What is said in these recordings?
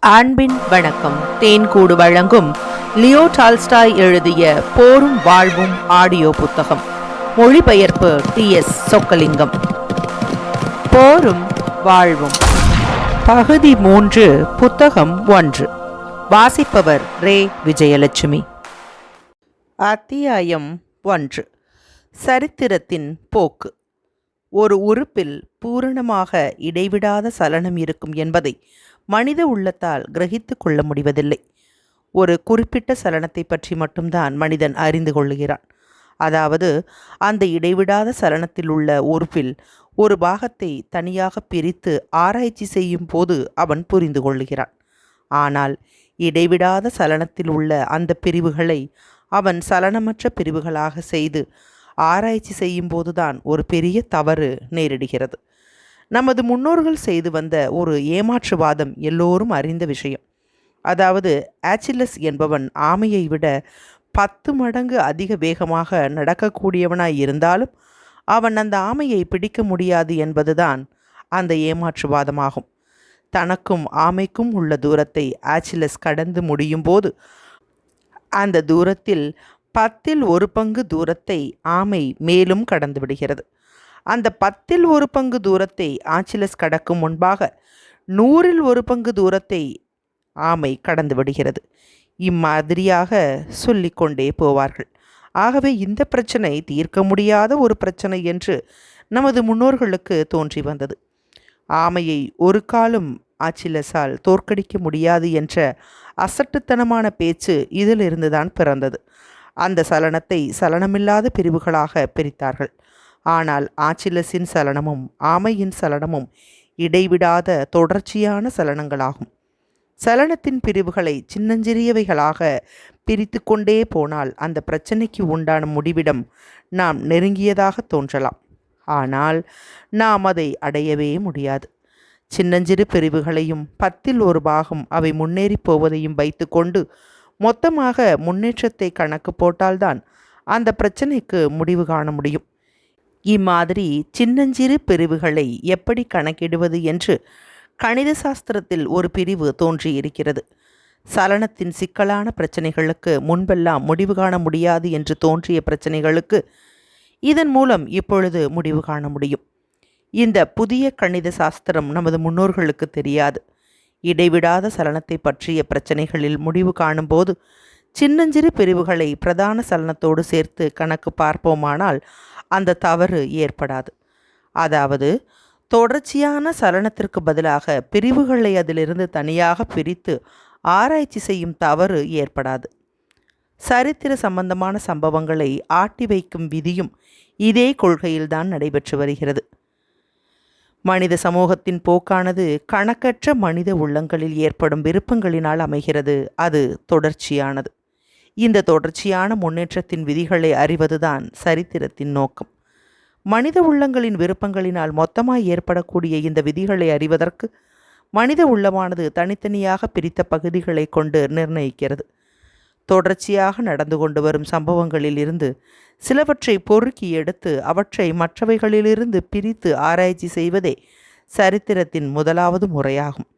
அன்பின் வணக்கம். தேன்கூடு வழங்கும் லியோ டால்ஸ்டாய் எழுதிய போரும் வாழ்வும் ஆடியோ புத்தகம். மொழிபெயர்ப்பு TS சொக்கலிங்கம். போரும் வாழ்வும் பகுதி 3, புத்தகம் 1. வாசிப்பவர் ரே விஜயலட்சுமி. அத்தியாயம் 1. சரித்திரத்தின் போக்கு. ஒரு உறுப்பில் பூரணமாக இடைவிடாத சலனம் இருக்கும் என்பதை மனித உள்ளத்தால் கிரகித்து கொள்ள முடிவதில்லை. ஒரு குறிப்பிட்ட சலனத்தை பற்றி மட்டும்தான் மனிதன் அறிந்து கொள்கிறான். அதாவது அந்த இடைவிடாத சலனத்தில் உள்ள உறுப்பில் ஒரு பாகத்தை தனியாக பிரித்து ஆராய்ச்சி செய்யும் போது அவன் புரிந்து கொள்கிறான். ஆனால் இடைவிடாத சலனத்தில் உள்ள அந்த பிரிவுகளை அவன் சலனமற்ற பிரிவுகளாக செய்து ஆராய்ச்சி செய்யும் போதுதான் ஒரு பெரிய தவறு நேரிடுகிறது. நமது முன்னோர்கள் செய்து வந்த ஒரு ஏமாற்றுவாதம் எல்லோரும் அறிந்த விஷயம். அதாவது ஆச்சிலஸ் என்பவன் ஆமையை விட 10 மடங்கு அதிக வேகமாக நடக்கக்கூடியவனாய் இருந்தாலும் அவன் அந்த ஆமையை பிடிக்க முடியாது என்பதுதான் அந்த ஏமாற்றுவாதமாகும். தனக்கும் ஆமைக்கும் உள்ள தூரத்தை ஆச்சிலஸ் கடந்து முடியும் போது அந்த தூரத்தில் 10ல் 1 பங்கு தூரத்தை ஆமை மேலும் கடந்து விடுகிறது. அந்த 10ல் 1 பங்கு தூரத்தை ஆச்சிலஸ் கடக்கும் முன்பாக 100ல் 1 பங்கு தூரத்தை ஆமை கடந்து விடுகிறது. இம்மாதிரியாக சொல்லிக்கொண்டே போவார்கள். ஆகவே இந்த பிரச்சனை தீர்க்க முடியாத ஒரு பிரச்சனை என்று நமது முன்னோர்களுக்கு தோன்றி வந்தது. ஆமையை ஒரு காலும் ஆச்சிலஸால் தோற்கடிக்க முடியாது என்ற அசட்டுத்தனமான பேச்சு இதிலிருந்துதான் பிறந்தது. அந்த சலனத்தை சலனமில்லாத பிரிவுகளாக பிரித்தார்கள். ஆனால் ஆச்சிலஸின் சலனமும் ஆமையின் சலனமும் இடைவிடாத தொடர்ச்சியான சலனங்களாகும். சலனத்தின் பிரிவுகளை சின்னஞ்சிறியவைகளாக பிரித்து கொண்டே போனால் அந்த பிரச்சனைக்கு உண்டான முடிவிடம் நாம் நெருங்கியதாக தோன்றலாம். ஆனால் நாம் அதை அடையவே முடியாது. சின்னஞ்சிறு பிரிவுகளையும் 10ல் 1 பாகம் அவை முன்னேறி போவதையும் வைத்து கொண்டு மொத்தமாக முன்னேற்றத்தை கணக்கு போட்டால்தான் அந்த பிரச்சனைக்கு முடிவு காண முடியும். இம்மாதிரி சின்னஞ்சிறு பிரிவுகளை எப்படி கணக்கிடுவது என்று கணித சாஸ்திரத்தில் ஒரு பிரிவு தோன்றியிருக்கிறது. சலனத்தின் சிக்கலான பிரச்சனைகளுக்கு முன்பெல்லாம் முடிவு காண முடியாது என்று தோன்றிய பிரச்சனைகளுக்கு இதன் மூலம் இப்பொழுது முடிவு காண முடியும். இந்த புதிய கணித சாஸ்திரம் நமது முன்னோர்களுக்கு தெரியாது. இடைவிடாத சலனத்தை பற்றிய பிரச்சனைகளில் முடிவு காணும்போது சின்னஞ்சிறு பிரிவுகளை பிரதான சலனத்தோடு சேர்த்து கணக்கு பார்ப்போமானால் அந்த தவறு ஏற்படாது. அதாவது தொடர்ச்சியான சலனத்திற்கு பதிலாக பிரிவுகளை அதிலிருந்து தனியாக பிரித்து ஆராய்ச்சி செய்யும் தவறு ஏற்படாது. சரித்திர சம்பந்தமான சம்பவங்களை ஆட்டி வைக்கும் விதியும் இதே கொள்கையில்தான் நடைபெற்று வருகிறது. மனித சமூகத்தின் போக்கானது கணக்கற்ற மனித உள்ளங்களில் ஏற்படும் விருப்பங்களினால் அமைகிறது. அது தொடர்ச்சியானது. இந்த தொடர்ச்சியான முன்னேற்றத்தின் விதிகளை அறிவதுதான் சரித்திரத்தின் நோக்கம். மனித உள்ளங்களின் விருப்பங்களினால் மொத்தமாய் ஏற்படக்கூடிய இந்த விதிகளை அறிவதற்கு மனித உள்ளமானது தனித்தனியாக பிரித்த பகுதிகளை கொண்டு நிர்ணயிக்கிறது. தொடர்ச்சியாக நடந்து கொண்டு வரும் சம்பவங்களில் இருந்து சிலவற்றை பொறுக்கி எடுத்து அவற்றை மற்றவைகளிலிருந்து பிரித்து ஆராய்ச்சி செய்வதே சரித்திரத்தின் முதலாவது முறையாகும்.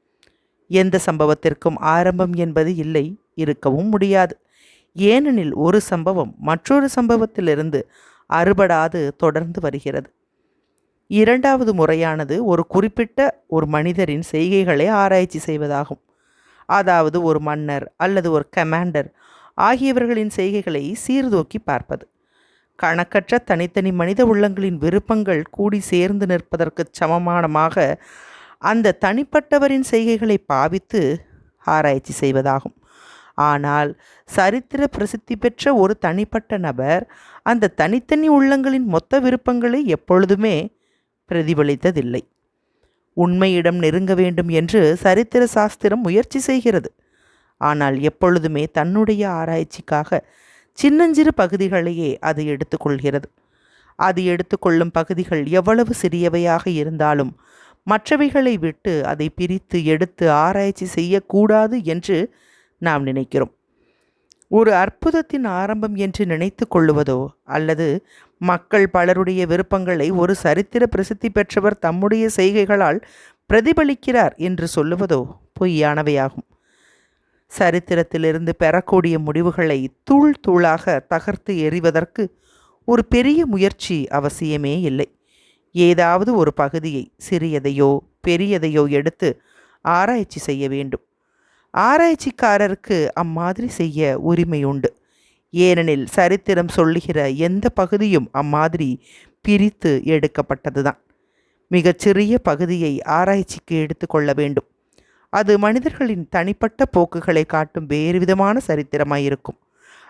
எந்த சம்பவத்திற்கும் ஆரம்பம் என்பது இல்லை, இருக்கவும் முடியாது. ஏனெனில் ஒரு சம்பவம் மற்றொரு சம்பவத்திலிருந்து அறுபடாது தொடர்ந்து வருகிறது. இரண்டாவது முறையானது ஒரு குறிப்பிட்ட ஒரு மனிதரின் செய்கைகளை ஆராய்ச்சி செய்வதாகும். அதாவது ஒரு மன்னர் அல்லது ஒரு கமாண்டர் ஆகியவர்களின் செய்கைகளை சீர்தூக்கி பார்ப்பது. கணக்கற்ற தனித்தனி மனித உள்ளங்களின் விருப்பங்கள் கூடி சேர்ந்து நிற்பதற்கு சமமானமாக அந்த தனிப்பட்டவரின் செய்கைகளை பாவித்து ஆராய்ச்சி செய்வதாகும். ஆனால் சரித்திர பிரசித்தி பெற்ற ஒரு தனிப்பட்ட நபர் அந்த தனித்தனி உள்ளங்களின் மொத்த விருப்பங்களை எப்பொழுதுமே பிரதிபலித்ததில்லை. உண்மையிடம் நெருங்க வேண்டும் என்று சரித்திர சாஸ்திரம் முயற்சி செய்கிறது. ஆனால் எப்பொழுதுமே தன்னுடைய ஆராய்ச்சிக்காக சின்னஞ்சிறு பகுதிகளையே அது எடுத்துக்கொள்கிறது. அது எடுத்துக்கொள்ளும் பகுதிகள் எவ்வளவு சிறியவையாக இருந்தாலும் மற்றவைகளை விட்டு அதை பிரித்து எடுத்து ஆராய்ச்சி செய்யக்கூடாது என்று நாம் நினைக்கிறோம். ஒரு அற்புதத்தின் ஆரம்பம் என்று நினைத்து கொள்ளுவதோ அல்லது மக்கள் பலருடைய விருப்பங்களை ஒரு சரித்திர பிரசித்தி பெற்றவர் தம்முடைய செய்கைகளால் பிரதிபலிக்கிறார் என்று சொல்லுவதோ பொய்யானவையாகும். சரித்திரத்திலிருந்து பெறக்கூடிய முடிவுகளை தூள் தூளாக தகர்த்து எறிவதற்கு ஒரு பெரிய முயற்சி அவசியமே இல்லை. ஏதாவது ஒரு பகுதியை, சிறியதையோ பெரியதையோ எடுத்து ஆராய்ச்சி செய்ய வேண்டும். ஆராய்ச்சிக்காரருக்கு அம்மாதிரி செய்ய உரிமை உண்டு. ஏனெனில் சரித்திரம் சொல்லுகிற எந்த பகுதியும் அம்மாதிரி பிரித்து எடுக்கப்பட்டதுதான். மிகச்சிறிய பகுதியை ஆராய்ச்சிக்கு எடுத்துக்கொள்ள வேண்டும். அது மனிதர்களின் தனிப்பட்ட போக்குகளை காட்டும் வேறு விதமான சரித்திரமாயிருக்கும்.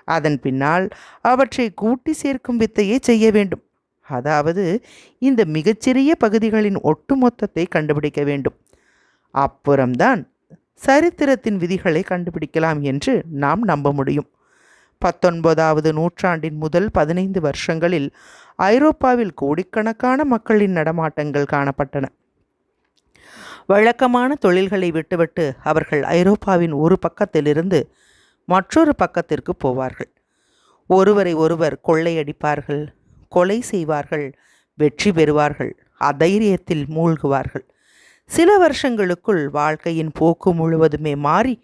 அதன் பின்னால் அவற்றை கூட்டி சேர்க்கும் வித்தையை செய்ய வேண்டும். அதாவது இந்த மிகச்சிறிய பகுதிகளின் ஒட்டுமொத்தத்தை கண்டுபிடிக்க வேண்டும். அப்புறம்தான் சரித்திரத்தின் விதிகளை கண்டுபிடிக்கலாம் என்று நாம் நம்ப முடியும். 19வது நூற்றாண்டின் முதல் 15 வருஷங்களில் ஐரோப்பாவில் கோடிக்கணக்கான மக்களின் நடமாட்டங்கள் காணப்பட்டன. வழக்கமான தொழில்களை விட்டுவிட்டு அவர்கள் ஐரோப்பாவின் ஒரு பக்கத்திலிருந்து மற்றொரு பக்கத்திற்கு போவார்கள். ஒருவரை ஒருவர் கொள்ளையடிப்பார்கள், கொலை செய்வார்கள், வெற்றி பெறுவார்கள், அதைரியத்தில் மூழ்குவார்கள். சில வருஷங்களுக்குள் வாழ்க்கையின் போக்கு முழுவதுமே மாறி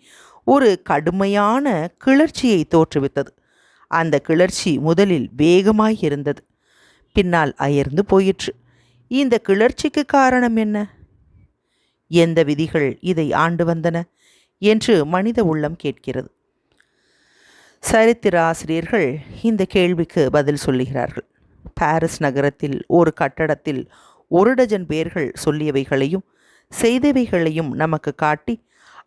ஒரு கடுமையான கிளர்ச்சியை தோற்றுவித்தது. அந்த கிளர்ச்சி முதலில் வேகமாய் இருந்தது, பின்னால் அயர்ந்து போயிற்று. இந்த கிளர்ச்சிக்கு காரணம் என்ன? எந்த விதிகள் இதை ஆண்டு வந்தன என்று மனித உள்ளம் கேட்கிறது. சரித்திர ஆசிரியர்கள் இந்த கேள்விக்கு பதில் சொல்லுகிறார்கள். பாரிஸ் நகரத்தில் ஒரு கட்டடத்தில் 1 டஜன் பேர்கள் சொல்லியவைகளையும் செய்தவைகளையும் நமக்கு காட்டி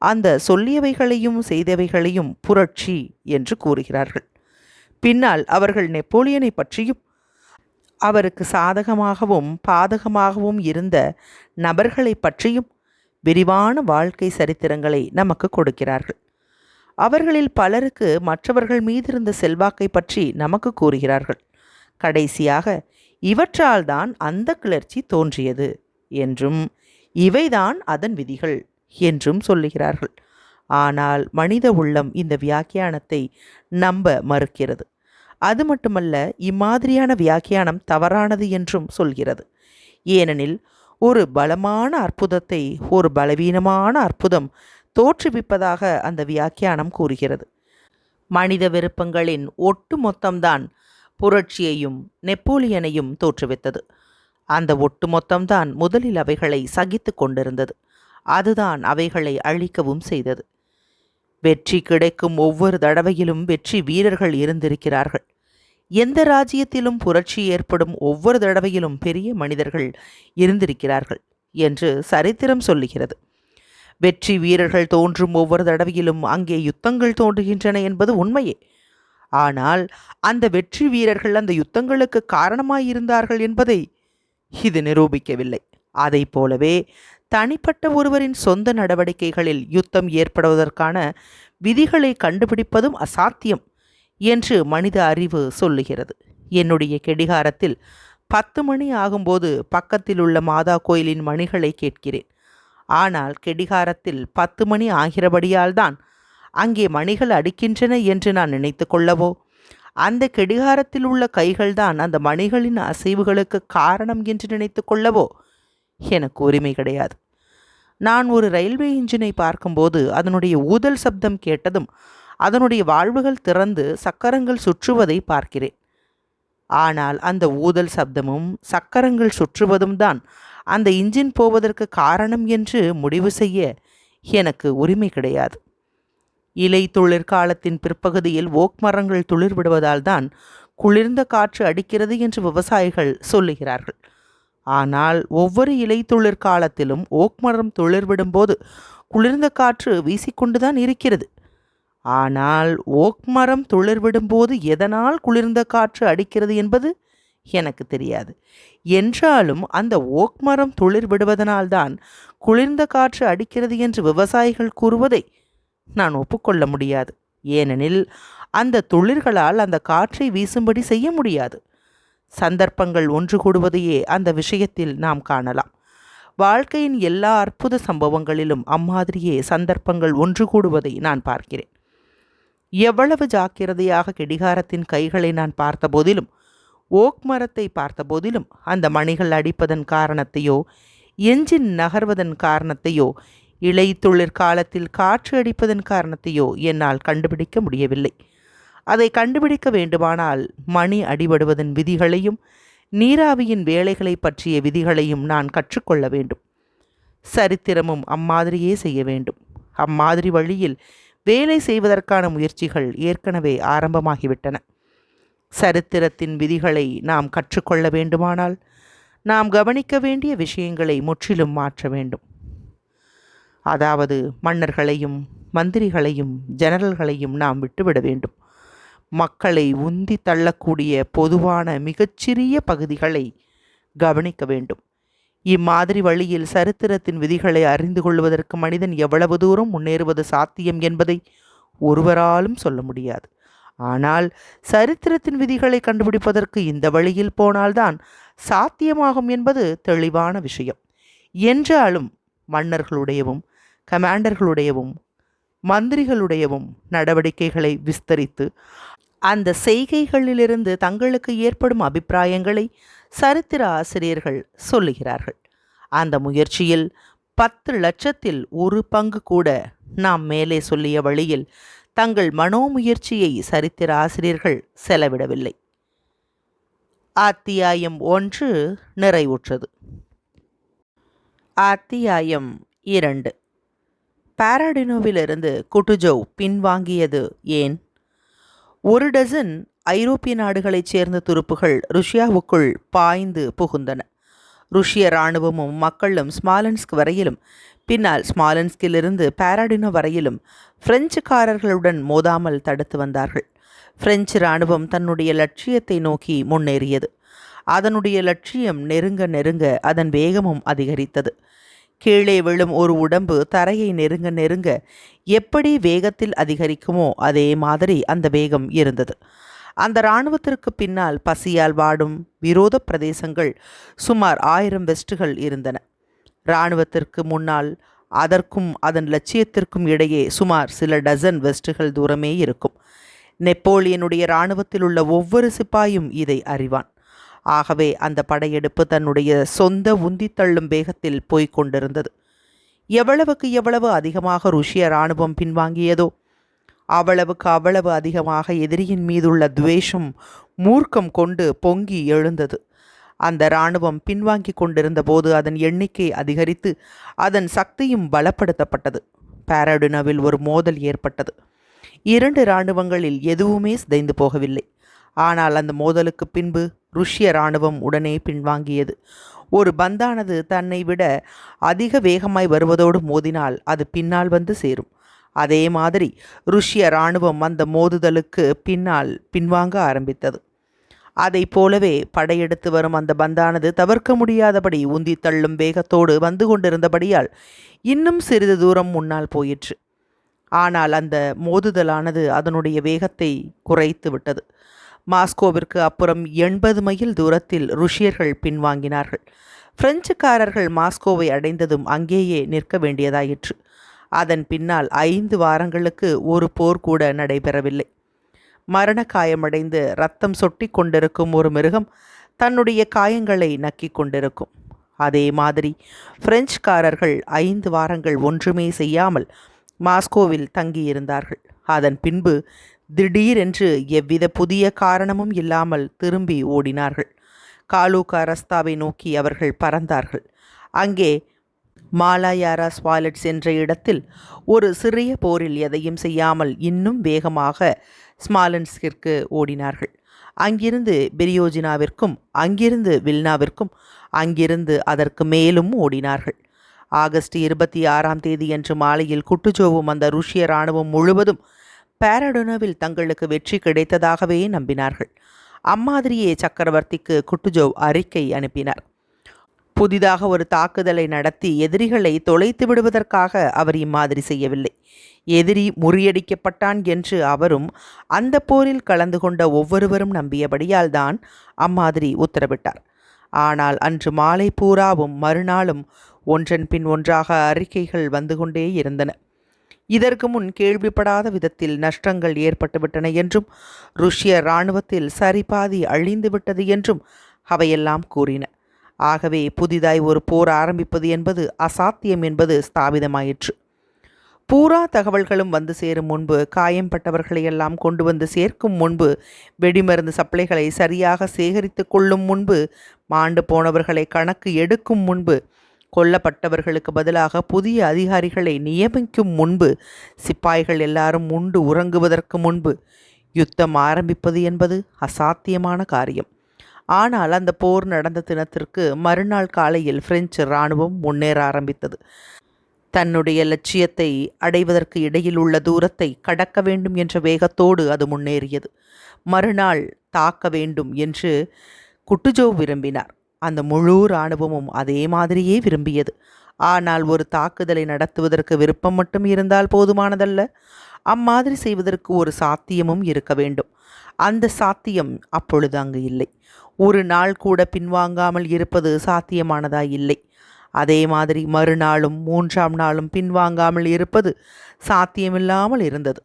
அந்த சொல்லியவைகளையும் செய்தவைகளையும் புரட்சி என்று கூறுகிறார்கள். பின்னால் அவர்கள் நெப்போலியனை பற்றியும் அவருக்கு சாதகமாகவும் பாதகமாகவும் இருந்த நபர்களை பற்றியும் விரிவான வாழ்க்கை சரித்திரங்களை நமக்கு கொடுக்கிறார்கள். அவர்களில் பலருக்கு மற்றவர்கள் மீதிருந்த செல்வாக்கை பற்றி நமக்கு கூறுகிறார்கள். கடைசியாக இவற்றால் தான் அந்த கிளர்ச்சி தோன்றியது என்றும் இவைதான் அதன் விதிகள் என்றும் சொல்லுகிறார்கள். ஆனால் மனித உள்ளம் இந்த வியாக்கியானத்தை நம்ப மறுக்கிறது. அது மட்டுமல்ல, இம்மாதிரியான வியாக்கியானம் தவறானது என்றும் சொல்கிறது. ஏனெனில் ஒரு பலமான அற்புதத்தை ஒரு பலவீனமான அற்புதம் தோற்றுவிப்பதாக அந்த வியாக்கியானம் கூறுகிறது. மனித விருப்பங்களின் ஒட்டு மொத்தம்தான் புரட்சியையும் நெப்போலியனையும் தோற்றுவித்தது. அந்த ஒட்டு மொத்தம்தான் முதலில் அவைகளை சகித்து கொண்டிருந்தது. அதுதான் அவைகளை அழிக்கவும் செய்தது. வெற்றி கிடைக்கும் ஒவ்வொரு தடவையிலும் வெற்றி வீரர்கள் இருந்திருக்கிறார்கள். எந்த ராஜ்யத்திலும் புரட்சி ஏற்படும் ஒவ்வொரு தடவையிலும் பெரிய மனிதர்கள் இருந்திருக்கிறார்கள் என்று சரித்திரம் சொல்லுகிறது. வெற்றி வீரர்கள் தோன்றும் ஒவ்வொரு தடவையிலும் அங்கே யுத்தங்கள் தோன்றுகின்றன என்பது உண்மையே. ஆனால் அந்த வெற்றி வீரர்கள் அந்த யுத்தங்களுக்கு காரணமாயிருந்தார்கள் என்பதை இது நிரூபிக்கவில்லை. அதை போலவே தனிப்பட்ட ஒருவரின் சொந்த நடவடிக்கைகளில் யுத்தம் ஏற்படுவதற்கான விதிகளை கண்டுபிடிப்பதும் அசாத்தியம் என்று மனித அறிவு சொல்லுகிறது. என்னுடைய கெடிகாரத்தில் 10 மணி ஆகும்போது பக்கத்தில் உள்ள மாதா கோயிலின் மணிகளை கேட்கிறேன். ஆனால் கெடிகாரத்தில் 10 மணி ஆகிறபடியால் தான் அங்கே மணிகள் அடிக்கின்றன என்று நான் நினைத்து கொள்ளவோ, அந்த கெடிகாரத்தில் உள்ள கைகள்தான் அந்த மணிகளின் அசைவுகளுக்கு காரணம் என்று நினைத்து கொள்ளவோ எனக்கு உரிமை கிடையாது. நான் ஒரு ரயில்வே இன்ஜினை பார்க்கும்போது அதனுடைய ஊதல் சப்தம் கேட்டதும் அதனுடைய வால்வுகள் திறந்து சக்கரங்கள் சுற்றுவதை பார்க்கிறேன். ஆனால் அந்த ஊதல் சப்தமும் சக்கரங்கள் சுற்றுவதும் தான் அந்த இன்ஜின் போவதற்கு காரணம் என்று முடிவு செய்ய எனக்கு உரிமை கிடையாது. இலை தொழிற்காலத்தின் பிற்பகுதியில் ஓக் மரங்கள் துளிர் விடுவதால் தான் குளிர்ந்த காற்று அடிக்கிறது என்று விவசாயிகள் சொல்லுகிறார்கள். ஆனால் ஒவ்வொரு இலை தொழிற்காலத்திலும் ஓக் மரம் துளிர் விடும்போது குளிர்ந்த காற்று வீசிக்கொண்டுதான் இருக்கிறது. ஆனால் ஓக் மரம் துளிர் விடும்போது எதனால் குளிர்ந்த காற்று அடிக்கிறது என்பது எனக்கு தெரியாது. என்றாலும் அந்த ஓக் மரம் துளிர் விடுவதனால்தான் குளிர்ந்த காற்று அடிக்கிறது என்று விவசாயிகள் கூறுவதை நான் ஒப்புக்கொள்ள முடியாது. ஏனெனில் அந்த துளிர்களால் அந்த காற்றை வீசும்படி செய்ய முடியாது. சந்தர்ப்பங்கள் ஒன்று கூடுவதையே அந்த விஷயத்தில் நாம் காணலாம். வாழ்க்கையின் எல்லா அற்புத சம்பவங்களிலும் அம்மாதிரியே சந்தர்ப்பங்கள் ஒன்று கூடுவதை நான் பார்க்கிறேன். எவ்வளவு ஜாக்கிரதையாக கெடிகாரத்தின் கைகளை நான் பார்த்தபோதிலும், ஓக் மரத்தை பார்த்தபோதிலும் அந்த மணிகள் அடிப்பதன் காரணத்தையோ எஞ்சின் நகர்வதன் காரணத்தையோ இலைத்துளிர் காலத்தில் காற்று அடிப்பதன் காரணத்தையோ என்னால் கண்டுபிடிக்க முடியவில்லை. அதை கண்டுபிடிக்க வேண்டுமானால் மணி அடிபடுவதன் விதிகளையும் நீராவியின் வேலைகளை பற்றிய விதிகளையும் நான் கற்றுக்கொள்ள வேண்டும். சரித்திரமும் அம்மாதிரியே செய்ய வேண்டும். அம்மாதிரி வழியில் வேலை செய்வதற்கான முயற்சிகள் ஏற்கனவே ஆரம்பமாகிவிட்டன. சரித்திரத்தின் விதிகளை நாம் கற்றுக்கொள்ள வேண்டுமானால் நாம் கவனிக்க வேண்டிய விஷயங்களை முற்றிலும் மாற்ற வேண்டும். அதாவது மன்னர்களையும் மந்திரிகளையும் ஜெனரல்களையும் நாம் விட்டுவிட வேண்டும். மக்களை உந்தி தள்ளக்கூடிய பொதுவான மிகச்சிறிய பகுதிகளை கவனிக்க வேண்டும். இம்மாதிரி வழியில் சரித்திரத்தின் விதிகளை அறிந்து கொள்வதற்கு மனிதன் எவ்வளவு தூரம் முன்னேறுவது சாத்தியம் என்பதை ஒருவராலும் சொல்ல முடியாது. ஆனால் சரித்திரத்தின் விதிகளை கண்டுபிடிப்பதற்கு இந்த வழியில் போனால்தான் சாத்தியமாகும் என்பது தெளிவான விஷயம். என்றாலும் மன்னர்களுடையவும் கமாண்டர்களுடையவும் மந்திரிகளுடையவும் நடவடிக்கைகளை விஸ்தரித்து அந்த செய்கைகளிலிருந்து தங்களுக்கு ஏற்படும் அபிப்பிராயங்களை சரித்திர ஆசிரியர்கள் சொல்லுகிறார்கள். அந்த முயற்சியில் 10 லட்சத்தில் 1 பங்கு கூட நாம் மேலே சொல்லிய வழியில் தங்கள் மனோமுயற்சியை சரித்திர ஆசிரியர்கள் செலவிடவில்லை. அத்தியாயம் 1 நிறைவுற்றது. அத்தியாயம் 2. பாராடினோவிலிருந்து குட்டுஜோவ் பின்வாங்கியது ஏன்? 1 டஜன் ஐரோப்பிய நாடுகளைச் சேர்ந்த துருப்புகள் ருஷ்யாவுக்குள் பாய்ந்து புகுந்தன. ருஷ்ய இராணுவமும் மக்களும் ஸ்மாலன்ஸ்க் வரையிலும் பின்னால் ஸ்மாலன்ஸ்கிலிருந்து பாராடினோ வரையிலும் பிரெஞ்சுக்காரர்களுடன் மோதாமல் தடுத்து வந்தார்கள். பிரெஞ்சு இராணுவம் தன்னுடைய லட்சியத்தை நோக்கி முன்னேறியது. அதனுடைய லட்சியம் நெருங்க நெருங்க அதன் வேகமும் அதிகரித்தது. கீழே விழும் ஒரு உடம்பு தரையை நெருங்க நெருங்க எப்படி வேகத்தில் அதிகரிக்குமோ அதே மாதிரி அந்த வேகம் இருந்தது. அந்த இராணுவத்திற்கு பின்னால் பசியால் வாடும் விரோத பிரதேசங்கள் சுமார் 1000 வெஸ்டுகள் இருந்தன. இராணுவத்திற்கு முன்னால் அதற்கும் அதன் லட்சியத்திற்கும் இடையே சுமார் சில டசன் வெஸ்டுகள் தூரமே இருக்கும். நெப்போலியனுடைய இராணுவத்தில் உள்ள ஒவ்வொரு சிப்பாயும் இதை அறிவான். ஆகவே அந்த படையெடுப்பு தன்னுடைய சொந்த உந்தித்தள்ளும் வேகத்தில் போய்க் கொண்டிருந்தது. எவ்வளவுக்கு எவ்வளவு அதிகமாக ருஷ்ய இராணுவம் பின்வாங்கியதோ அவ்வளவுக்கு அவ்வளவு அதிகமாக எதிரியின் மீதுள்ள துவேஷம் மூர்க்கம் கொண்டு பொங்கி எழுந்தது. அந்த இராணுவம் பின்வாங்கி கொண்டிருந்த போது அதன் எண்ணிக்கை அதிகரித்து அதன் சக்தியும் பலப்படுத்தப்பட்டது. பாராடினோவில் ஒரு மோதல் ஏற்பட்டது. 2 இராணுவங்களில் எதுவுமே சிதைந்து போகவில்லை. ஆனால் அந்த மோதலுக்கு பின்பு ருஷ்ய இராணுவம் உடனே பின்வாங்கியது. ஒரு பந்தானது தன்னை விட அதிக வேகமாய் வருவதோடு மோதினால் அது பின்னால் வந்து சேரும். அதே மாதிரி ருஷ்ய இராணுவம் அந்த மோதுதலுக்கு பின்னால் பின்வாங்க ஆரம்பித்தது. அதை போலவே படையெடுத்து வரும் அந்த பந்தானது தவிர்க்க முடியாதபடி உந்தி தள்ளும் வேகத்தோடு வந்து கொண்டிருந்தபடியால் இன்னும் சிறிது தூரம் முன்னால் போயிற்று. ஆனால் அந்த மோதுதலானது அதனுடைய வேகத்தை குறைத்து விட்டது. மாஸ்கோவிற்கு அப்புறம் 80 மைல் தூரத்தில் ருஷ்யர்கள் பின்வாங்கினார்கள். பிரெஞ்சுக்காரர்கள் மாஸ்கோவை அடைந்ததும் அங்கேயே நிற்க வேண்டியதாயிற்று. அதன் பின்னால் 5 வாரங்களுக்கு ஒரு போர் கூட நடைபெறவில்லை. மரண காயமடைந்து இரத்தம் சொட்டி கொண்டிருக்கும் ஒரு மிருகம் தன்னுடைய காயங்களை நக்கிக் கொண்டிருக்கும். அதே மாதிரி பிரெஞ்சுக்காரர்கள் 5 வாரங்கள் ஒன்றுமே செய்யாமல் மாஸ்கோவில் தங்கியிருந்தார்கள். அதன் பின்பு திடீரென்று எவ்வித புதிய காரணமும் இல்லாமல் திரும்பி ஓடினார்கள். காலூகா ரஸ்தாவை நோக்கி அவர்கள் பறந்தார்கள். அங்கே மாலாயாரா ஸ்வாலட்ஸ் என்ற இடத்தில் ஒரு சிறிய போரில் எதையும் செய்யாமல் இன்னும் வேகமாக ஸ்மாலன்ஸ்கிற்கு ஓடினார்கள். அங்கிருந்து பெரியோஜினாவிற்கும் அங்கிருந்து வில்னாவிற்கும் அங்கிருந்து அதற்கு மேலும் ஓடினார்கள். ஆகஸ்ட் 26ஆம் தேதியன்று மாலையில் குட்டுஜோவும் அந்த ருஷ்ய இராணுவம் முழுவதும் பாராடினோவில் தங்களுக்கு வெற்றி கிடைத்ததாகவே நம்பினார்கள். அம்மாதிரியே சக்கரவர்த்திக்கு குட்டுஜோவ் அறிக்கை அனுப்பினார். புதிதாக ஒரு தாக்குதலை நடத்தி எதிரிகளை தொலைத்து விடுவதற்காக அவர் இம்மாதிரி செய்யவில்லை. எதிரி முறியடிக்கப்பட்டான் என்று அவரும் அந்த போரில் கலந்து கொண்ட ஒவ்வொருவரும் நம்பியபடியால் தான் அம்மாதிரி உத்தரவிட்டார். ஆனால் அன்று மாலை பூராவும் மறுநாளும் ஒன்றன் பின் ஒன்றாக அறிக்கைகள் வந்து கொண்டே இருந்தன. இதற்கு முன் கேள்விப்படாத விதத்தில் நஷ்டங்கள் ஏற்பட்டுவிட்டன என்றும் ருஷ்ய இராணுவத்தில் சரிபாதி அழிந்து விட்டது என்றும் அவையெல்லாம் கூறின. ஆகவே புதிதாய் ஒரு போர் ஆரம்பிப்பது என்பது அசாத்தியம் என்பது ஸ்தாபிதமாயிற்று. பூரா தகவல்களும் வந்து சேரும் முன்பு, காயம்பட்டவர்களையெல்லாம் கொண்டு வந்து சேர்க்கும் முன்பு, வெடிமருந்து சப்ளைகளை சரியாக சேகரித்து கொள்ளும் முன்பு, மாண்டு போனவர்களை கணக்கு எடுக்கும் முன்பு, கொல்லப்பட்டவர்களுக்கு பதிலாக புதிய அதிகாரிகளை நியமிக்கும் முன்பு, சிப்பாய்கள் எல்லாரும் உண்டு உறங்குவதற்கு முன்பு யுத்தம் ஆரம்பிப்பது என்பது அசாத்தியமான காரியம். ஆனால் அந்த போர் நடந்த தினத்திற்கு மறுநாள் காலையில் பிரெஞ்சு இராணுவம் முன்னேற ஆரம்பித்தது. தன்னுடைய லட்சியத்தை அடைவதற்கு இடையில் உள்ள தூரத்தை கடக்க வேண்டும் என்ற வேகத்தோடு அது முன்னேறியது. மறுநாள் தாக்க வேண்டும் என்று குட்டுஜோவ் விரும்பினார். அந்த முழு இராணுவமும் அதே மாதிரியே விரும்பியது. ஆனால் ஒரு தாக்குதலை நடத்துவதற்கு விருப்பம் மட்டும் இருந்தால் போதுமானதல்ல. அம்மாதிரி செய்வதற்கு ஒரு சாத்தியமும் இருக்க வேண்டும். அந்த சாத்தியம் அப்பொழுது அங்கு இல்லை. ஒரு நாள் கூட பின்வாங்காமல் இருப்பது சாத்தியமானதாய் இல்லை. அதே மாதிரி மறுநாளும் 3ஆம் நாளும் பின்வாங்காமல் இருப்பது சாத்தியமில்லாமல் இருந்தது.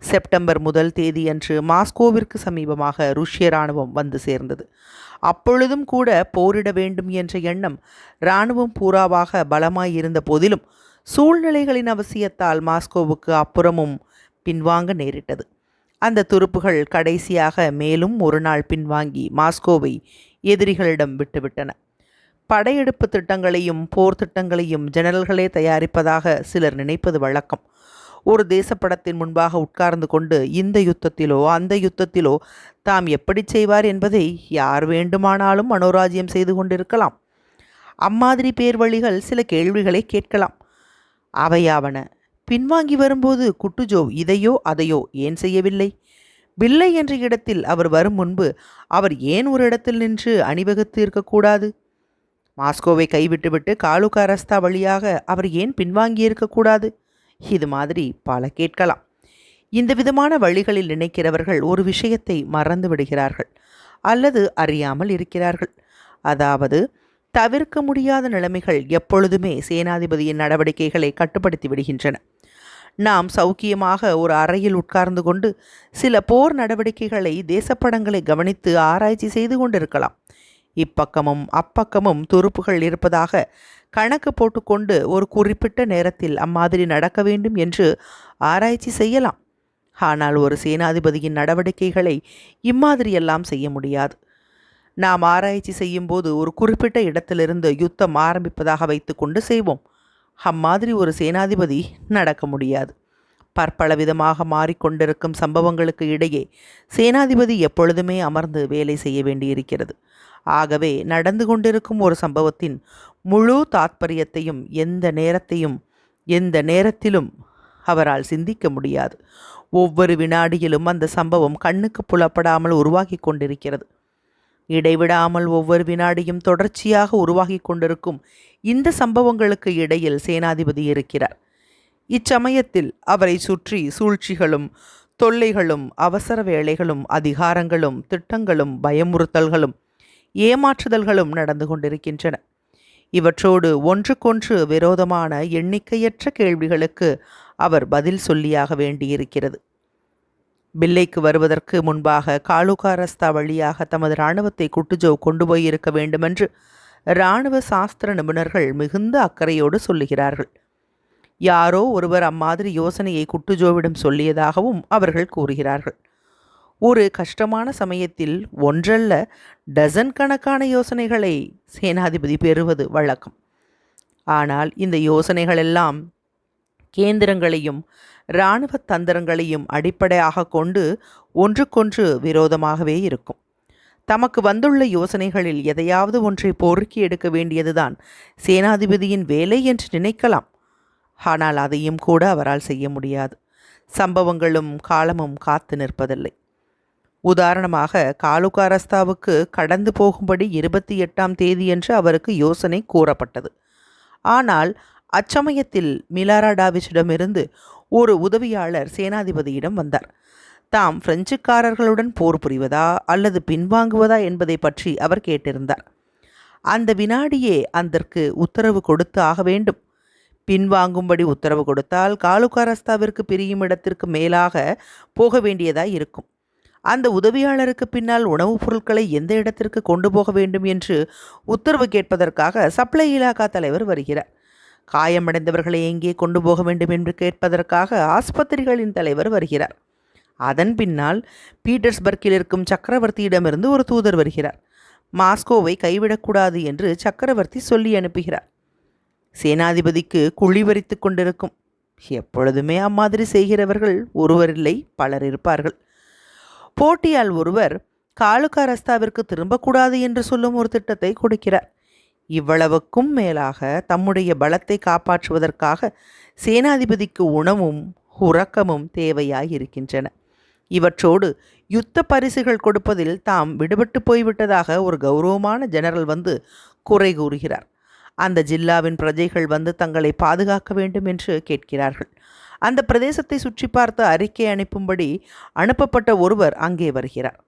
செப்டம்பர் 1 தேதியன்று மாஸ்கோவிற்கு சமீபமாக ருஷ்ய இராணுவம் வந்து சேர்ந்தது. அப்பொழுதும் கூட போரிட வேண்டும் என்ற எண்ணம் இராணுவம் பூராவாக பலமாயிருந்த போதிலும் சூழ்நிலைகளின் அவசியத்தால் மாஸ்கோவுக்கு அப்புறமும் பின்வாங்க நேரிட்டது. அந்த துருப்புகள் கடைசியாக மேலும் ஒரு நாள் பின்வாங்கி மாஸ்கோவை எதிரிகளிடம் விட்டுவிட்டன. படையெடுப்பு திட்டங்களையும் போர் திட்டங்களையும் ஜெனரல்களே தயாரிப்பதாக சிலர் நினைப்பது வழக்கம். ஒரு தேசப்படத்தின் முன்பாக உட்கார்ந்து கொண்டு இந்த யுத்தத்திலோ அந்த யுத்தத்திலோ தாம் எப்படி செய்வார் என்பதை யார் வேண்டுமானாலும் மனோராஜ்யம் செய்து கொண்டிருக்கலாம். அம்மாதிரி பேர்வழிகள் சில கேள்விகளை கேட்கலாம். அவையாவன: பின்வாங்கி வரும்போது குட்டுஜோவ் இதையோ அதையோ ஏன் செய்யவில்லை? பில்லை என்ற இடத்தில் அவர் வரும் முன்பு அவர் ஏன் ஒரு இடத்தில் நின்று அணிவகுத்து இருக்கக்கூடாது? மாஸ்கோவை கைவிட்டுவிட்டு காலுகா ரஸ்தா வழியாக அவர் ஏன் பின்வாங்கியிருக்கக்கூடாது? இது மாதிரி பல கேட்கலாம். இந்த விதமான வழிகளில் நினைக்கிறவர்கள் ஒரு விஷயத்தை மறந்து விடுகிறார்கள் அல்லது அறியாமல் இருக்கிறார்கள். அதாவது, தவிர்க்க முடியாத நிலைமைகள் எப்பொழுதுமே சேனாதிபதியின் நடவடிக்கைகளை கட்டுப்படுத்தி விடுகின்றன. நாம் சௌக்கியமாக ஒரு அறையில் உட்கார்ந்து கொண்டு சில போர் நடவடிக்கைகளை, தேசப்படங்களை கவனித்து ஆராய்ச்சி செய்து கொண்டிருக்கலாம். இப்பக்கமும் அப்பக்கமும் துருப்புகள் இருப்பதாக கணக்கு போட்டுக்கொண்டு ஒரு குறிப்பிட்ட நேரத்தில் அம்மாதிரி நடக்க வேண்டும் என்று ஆராய்ச்சி செய்யலாம். ஆனால் ஒரு சேனாதிபதியின் நடவடிக்கைகளை இம்மாதிரியெல்லாம் செய்ய முடியாது. நாம் ஆராய்ச்சி செய்யும்போது ஒரு குறிப்பிட்ட இடத்திலிருந்து யுத்தம் ஆரம்பிப்பதாக வைத்துக்கொண்டு செய்வோம். அம்மாதிரி ஒரு சேனாதிபதி நடக்க முடியாது. பற்பல விதமாக மாறிக்கொண்டிருக்கும் சம்பவங்களுக்கு இடையே சேனாதிபதி எப்பொழுதுமே அமர்ந்து வேலை செய்ய வேண்டியிருக்கிறது. ஆகவே நடந்து கொண்டிருக்கும் ஒரு சம்பவத்தின் முழு தாத்பரியத்தையும் எந்த நேரத்திலும் அவரால் சிந்திக்க முடியாது. ஒவ்வொரு வினாடியிலும் அந்த சம்பவம் கண்ணுக்கு புலப்படாமல் உருவாகி கொண்டிருக்கிறது. இடைவிடாமல் ஒவ்வொரு வினாடியும் தொடர்ச்சியாக உருவாகி கொண்டிருக்கும் இந்த சம்பவங்களுக்கு இடையில் சேனாதிபதி இருக்கிறார். இச்சமயத்தில் அவரை சுற்றி சூழ்ச்சிகளும் தொல்லைகளும் அவசர வேலைகளும் அதிகாரங்களும் திட்டங்களும் பயமுறுத்தல்களும் ஏமாற்றுதல்களும் நடந்து கொண்டிருக்கின்றன. இவற்றோடு ஒன்றுக்கொன்று விரோதமான எண்ணிக்கையற்ற கேள்விகளுக்கு அவர் பதில் சொல்லியாக வேண்டியிருக்கிறது. பில்லைக்கு வருவதற்கு முன்பாக காலுகா ரஸ்தா வழியாக தமது இராணுவத்தை குட்டுஜோவ் கொண்டு போயிருக்க வேண்டுமென்று இராணுவ சாஸ்திர நிபுணர்கள் மிகுந்த அக்கறையோடு சொல்லுகிறார்கள். யாரோ ஒருவர் அம்மாதிரி யோசனையை குட்டுஜோவிடம் சொல்லியதாகவும் அவர்கள் கூறுகிறார்கள். ஒரு கஷ்டமான சமயத்தில் ஒன்றல்ல டசன் கணக்கான யோசனைகளை சேனாதிபதி பெறுவது வழக்கம். ஆனால் இந்த யோசனைகளெல்லாம் கேந்திரங்களையும் இராணுவ தந்திரங்களையும் அடிப்படையாக கொண்டு ஒன்றுக்கொன்று விரோதமாகவே இருக்கும். தமக்கு வந்துள்ள யோசனைகளில் எதையாவது ஒன்றை பொறுக்கி எடுக்க வேண்டியதுதான் சேனாதிபதியின் வேலை என்று நினைக்கலாம். ஆனால் அதையும் கூட அவரால் செய்ய முடியாது. சம்பவங்களும் காலமும் காத்து நிற்பதில்லை. உதாரணமாக, காலுகா ரஸ்தாவுக்கு கடந்து போகும்படி 28ஆம் தேதியன்று அவருக்கு யோசனை கூறப்பட்டது. ஆனால் அச்சமயத்தில் மிலாராடாவிச்சிடமிருந்து ஒரு உதவியாளர் சேனாதிபதியிடம் வந்தார். தாம் பிரெஞ்சுக்காரர்களுடன் போர் புரிவதா அல்லது பின்வாங்குவதா என்பதை பற்றி அவர் கேட்டிருந்தார். அந்த வினாடியே அதற்கு உத்தரவு கொடுத்து ஆக வேண்டும். பின்வாங்கும்படி உத்தரவு கொடுத்தால் காலுகா ரஸ்தாவிற்கு பிரியும் இடத்திற்கு மேலாக போக வேண்டியதாய் இருக்கும். அந்த உதவியாளருக்கு பின்னால் உணவுப் பொருட்களை எந்த இடத்திற்கு கொண்டு போக வேண்டும் என்று உத்தரவு கேட்பதற்காக சப்ளை இலாகா தலைவர் வருகிறார். காயமடைந்தவர்களை எங்கே கொண்டு போக வேண்டும் என்று கேட்பதற்காக ஆஸ்பத்திரிகளின் தலைவர் வருகிறார். அதன் பின்னால் பீட்டர்ஸ்பர்க்கில் இருக்கும் சக்கரவர்த்தியிடமிருந்து ஒரு தூதர் வருகிறார். மாஸ்கோவை கைவிடக்கூடாது என்று சக்கரவர்த்தி சொல்லி அனுப்புகிறார். சேனாதிபதிக்கு குழி வரித்து கொண்டிருக்கும். எப்பொழுதுமே அம்மாதிரி செய்கிறவர்கள் ஒருவரில்லை, பலர் இருப்பார்கள். போட்டியால் ஒருவர் காலுக்கா ரஸ்தாவிற்கு திரும்பக்கூடாது என்று சொல்லும் ஒரு திட்டத்தை கொடுக்கிறார். இவ்வளவுக்கும் மேலாக தம்முடைய பலத்தை காப்பாற்றுவதற்காக சேனாதிபதிக்கு உணவும் உறக்கமும் தேவையாயிருக்கின்றன. இவற்றோடு யுத்த பரிசுகள் கொடுப்பதில் தாம் விடுபட்டு போய்விட்டதாக ஒரு கௌரவமான ஜெனரல் வந்து குறை கூறுகிறார். அந்த ஜில்லாவின் பிரஜைகள் வந்து தங்களை பாதுகாக்க வேண்டும் என்று கேட்கிறார்கள். அந்த பிரதேசத்தை சுற்றி பார்த்து அறிக்கை அனுப்பும்படி அனுப்பப்பட்ட ஒருவர் அங்கே வருகிறார்.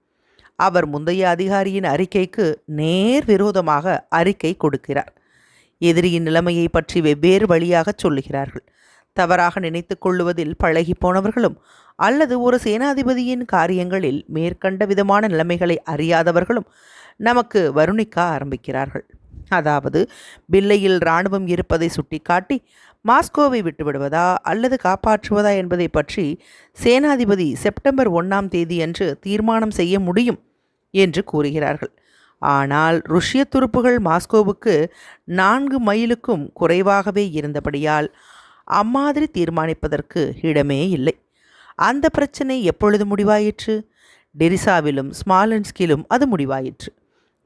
அவர் முந்தைய அதிகாரியின் அறிக்கைக்கு நேர் விரோதமாக அறிக்கை கொடுக்கிறார். எதிரியின் நிலைமையை பற்றி வெவ்வேறு வழியாக சொல்லுகிறார்கள். தவறாக நினைத்து கொள்ளுவதில் பழகி போனவர்களும் அல்லது ஒரு சேனாதிபதியின் காரியங்களில் மேற்கண்ட விதமான நிலைமைகளை அறியாதவர்களும் நமக்கு வருணிக்க ஆரம்பிக்கிறார்கள். அதாவது பில்லையில் இராணுவம் இருப்பதை சுட்டிக்காட்டி மாஸ்கோவை விட்டுவிடுவதா அல்லது காப்பாற்றுவதா என்பதை பற்றி சேனாதிபதி செப்டம்பர் 1ஆம் தேதி அன்று தீர்மானம் செய்ய முடியும் என்று கூறுகிறார்கள். ஆனால் ருஷ்ய துருப்புகள் மாஸ்கோவுக்கு 4 மைலுக்கும் குறைவாகவே இருந்தபடியால் அம்மாதிரி தீர்மானிப்பதற்கு இடமே இல்லை. அந்த பிரச்சனை எப்பொழுது முடிவாயிற்று? டெரிசாவிலும் ஸ்மாலன்ஸ்கிலும் அது முடிவாயிற்று.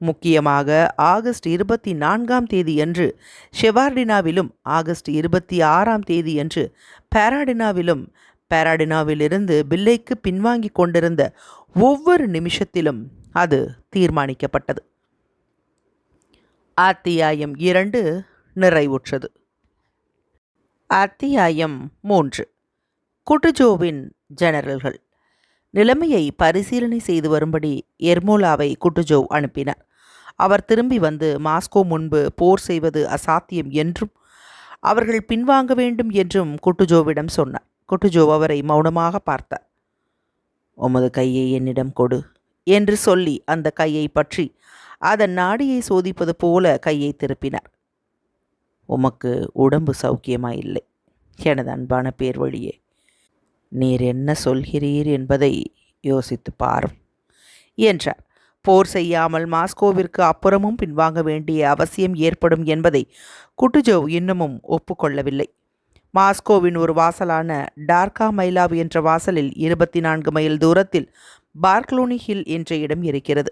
முக்கியமாக ஆகஸ்ட் 24ஆம் தேதி அன்று ஷெவார்டினாவிலும் ஆகஸ்ட் 26ஆம் தேதி அன்று பாராடினாவிலிருந்து பில்லைக்கு பின்வாங்கி கொண்டிருந்த ஒவ்வொரு நிமிஷத்திலும் அது தீர்மானிக்கப்பட்டது. அத்தியாயம் 2 நிறைவுற்றது. அத்தியாயம் 3. குட்டுஜோவின் ஜெனரல்கள். நிலைமையை பரிசீலனை செய்து வரும்படி எர்மோலாவை குட்டுஜோவ் அனுப்பினார். அவர் திரும்பி வந்து மாஸ்கோ முன்பு போர் செய்வது அசாத்தியம் என்றும் அவர்கள் பின்வாங்க வேண்டும் என்றும் குட்டுஜோவிடம் சொன்னார். குட்டுஜோவ் அவரை மௌனமாக பார்த்தார். உமது கையை என்னிடம் கொடு என்று சொல்லி அந்த கையை பற்றி அதன் நாடியை சோதிப்பது போல கையை திருப்பினார். உமக்கு உடம்பு சௌக்கியமாயில்லை எனது அன்பான பேர் வழியே. நீர் என்ன சொல்கிறீர் என்பதை யோசித்து பாரும் என்றார். போர் செய்யாமல் மாஸ்கோவிற்கு அப்புறமும் பின்வாங்க வேண்டிய அவசியம் ஏற்படும் என்பதை குட்டுஜோவ் இன்னமும் ஒப்புக்கொள்ளவில்லை. மாஸ்கோவின் ஒரு வாசலான டார்கா மைலாவ் என்ற வாசலில் 24 மைல் தூரத்தில் பார்க்லோனி ஹில் என்ற இடம் இருக்கிறது.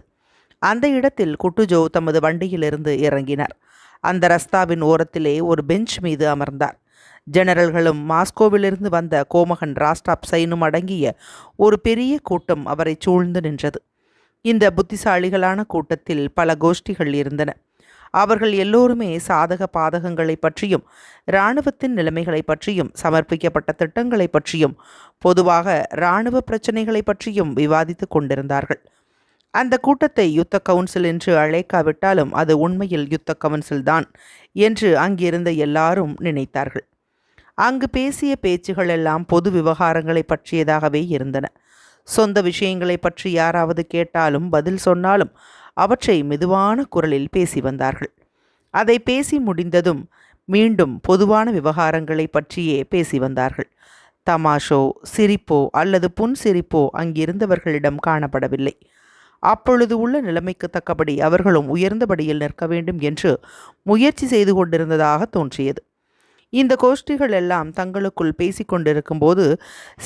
அந்த இடத்தில் குட்டுஜோவ் தமது வண்டியிலிருந்து இறங்கினார். அந்த ரஸ்தாவின் ஓரத்திலே ஒரு பெஞ்ச் மீது அமர்ந்தார். ஜெனரல்களும் மாஸ்கோவிலிருந்து வந்த கோமகன் ராஸ்டாப் சைனும் அடங்கிய ஒரு பெரிய கூட்டம் அவரை சூழ்ந்து நின்றது. இந்த புத்திசாலிகளான கூட்டத்தில் பல கோஷ்டிகள் இருந்தன. அவர்கள் எல்லோருமே சாதக பாதகங்களை பற்றியும் இராணுவத்தின் நிலைமைகளை பற்றியும் சமர்ப்பிக்கப்பட்ட திட்டங்களை பற்றியும் பொதுவாக இராணுவ பிரச்சனைகளை பற்றியும் விவாதித்து கொண்டிருந்தார்கள். அந்த கூட்டத்தை யுத்த கவுன்சில் என்று அழைக்காவிட்டாலும் அது உண்மையில் யுத்த கவுன்சில் தான் என்று அங்கிருந்த எல்லாரும் நினைத்தார்கள். அங்கு பேசிய பேச்சுகள் எல்லாம் பொது விவகாரங்களை பற்றியதாகவே இருந்தன. சொந்த விஷயங்களை பற்றி யாராவது கேட்டாலும் பதில் சொன்னாலும் அவற்றை மெதுவான குரலில் பேசி வந்தார்கள். அதை பேசி முடிந்ததும் மீண்டும் பொதுவான விவகாரங்களை பற்றியே பேசி வந்தார்கள். தமாஷோ, சிரிப்போ அல்லது புன்சிரிப்போ அங்கிருந்தவர்களிடம் காணப்படவில்லை. அப்பொழுது உள்ள நிலைமைக்கு தக்கபடி அவர்களும் உயர்ந்தபடியில் நிற்க வேண்டும் என்று முயற்சி செய்து கொண்டிருந்ததாக தோன்றியது. இந்த கோஷ்டிகள் எல்லாம் தங்களுக்குள் பேசிக்கொண்டிருக்கும் போது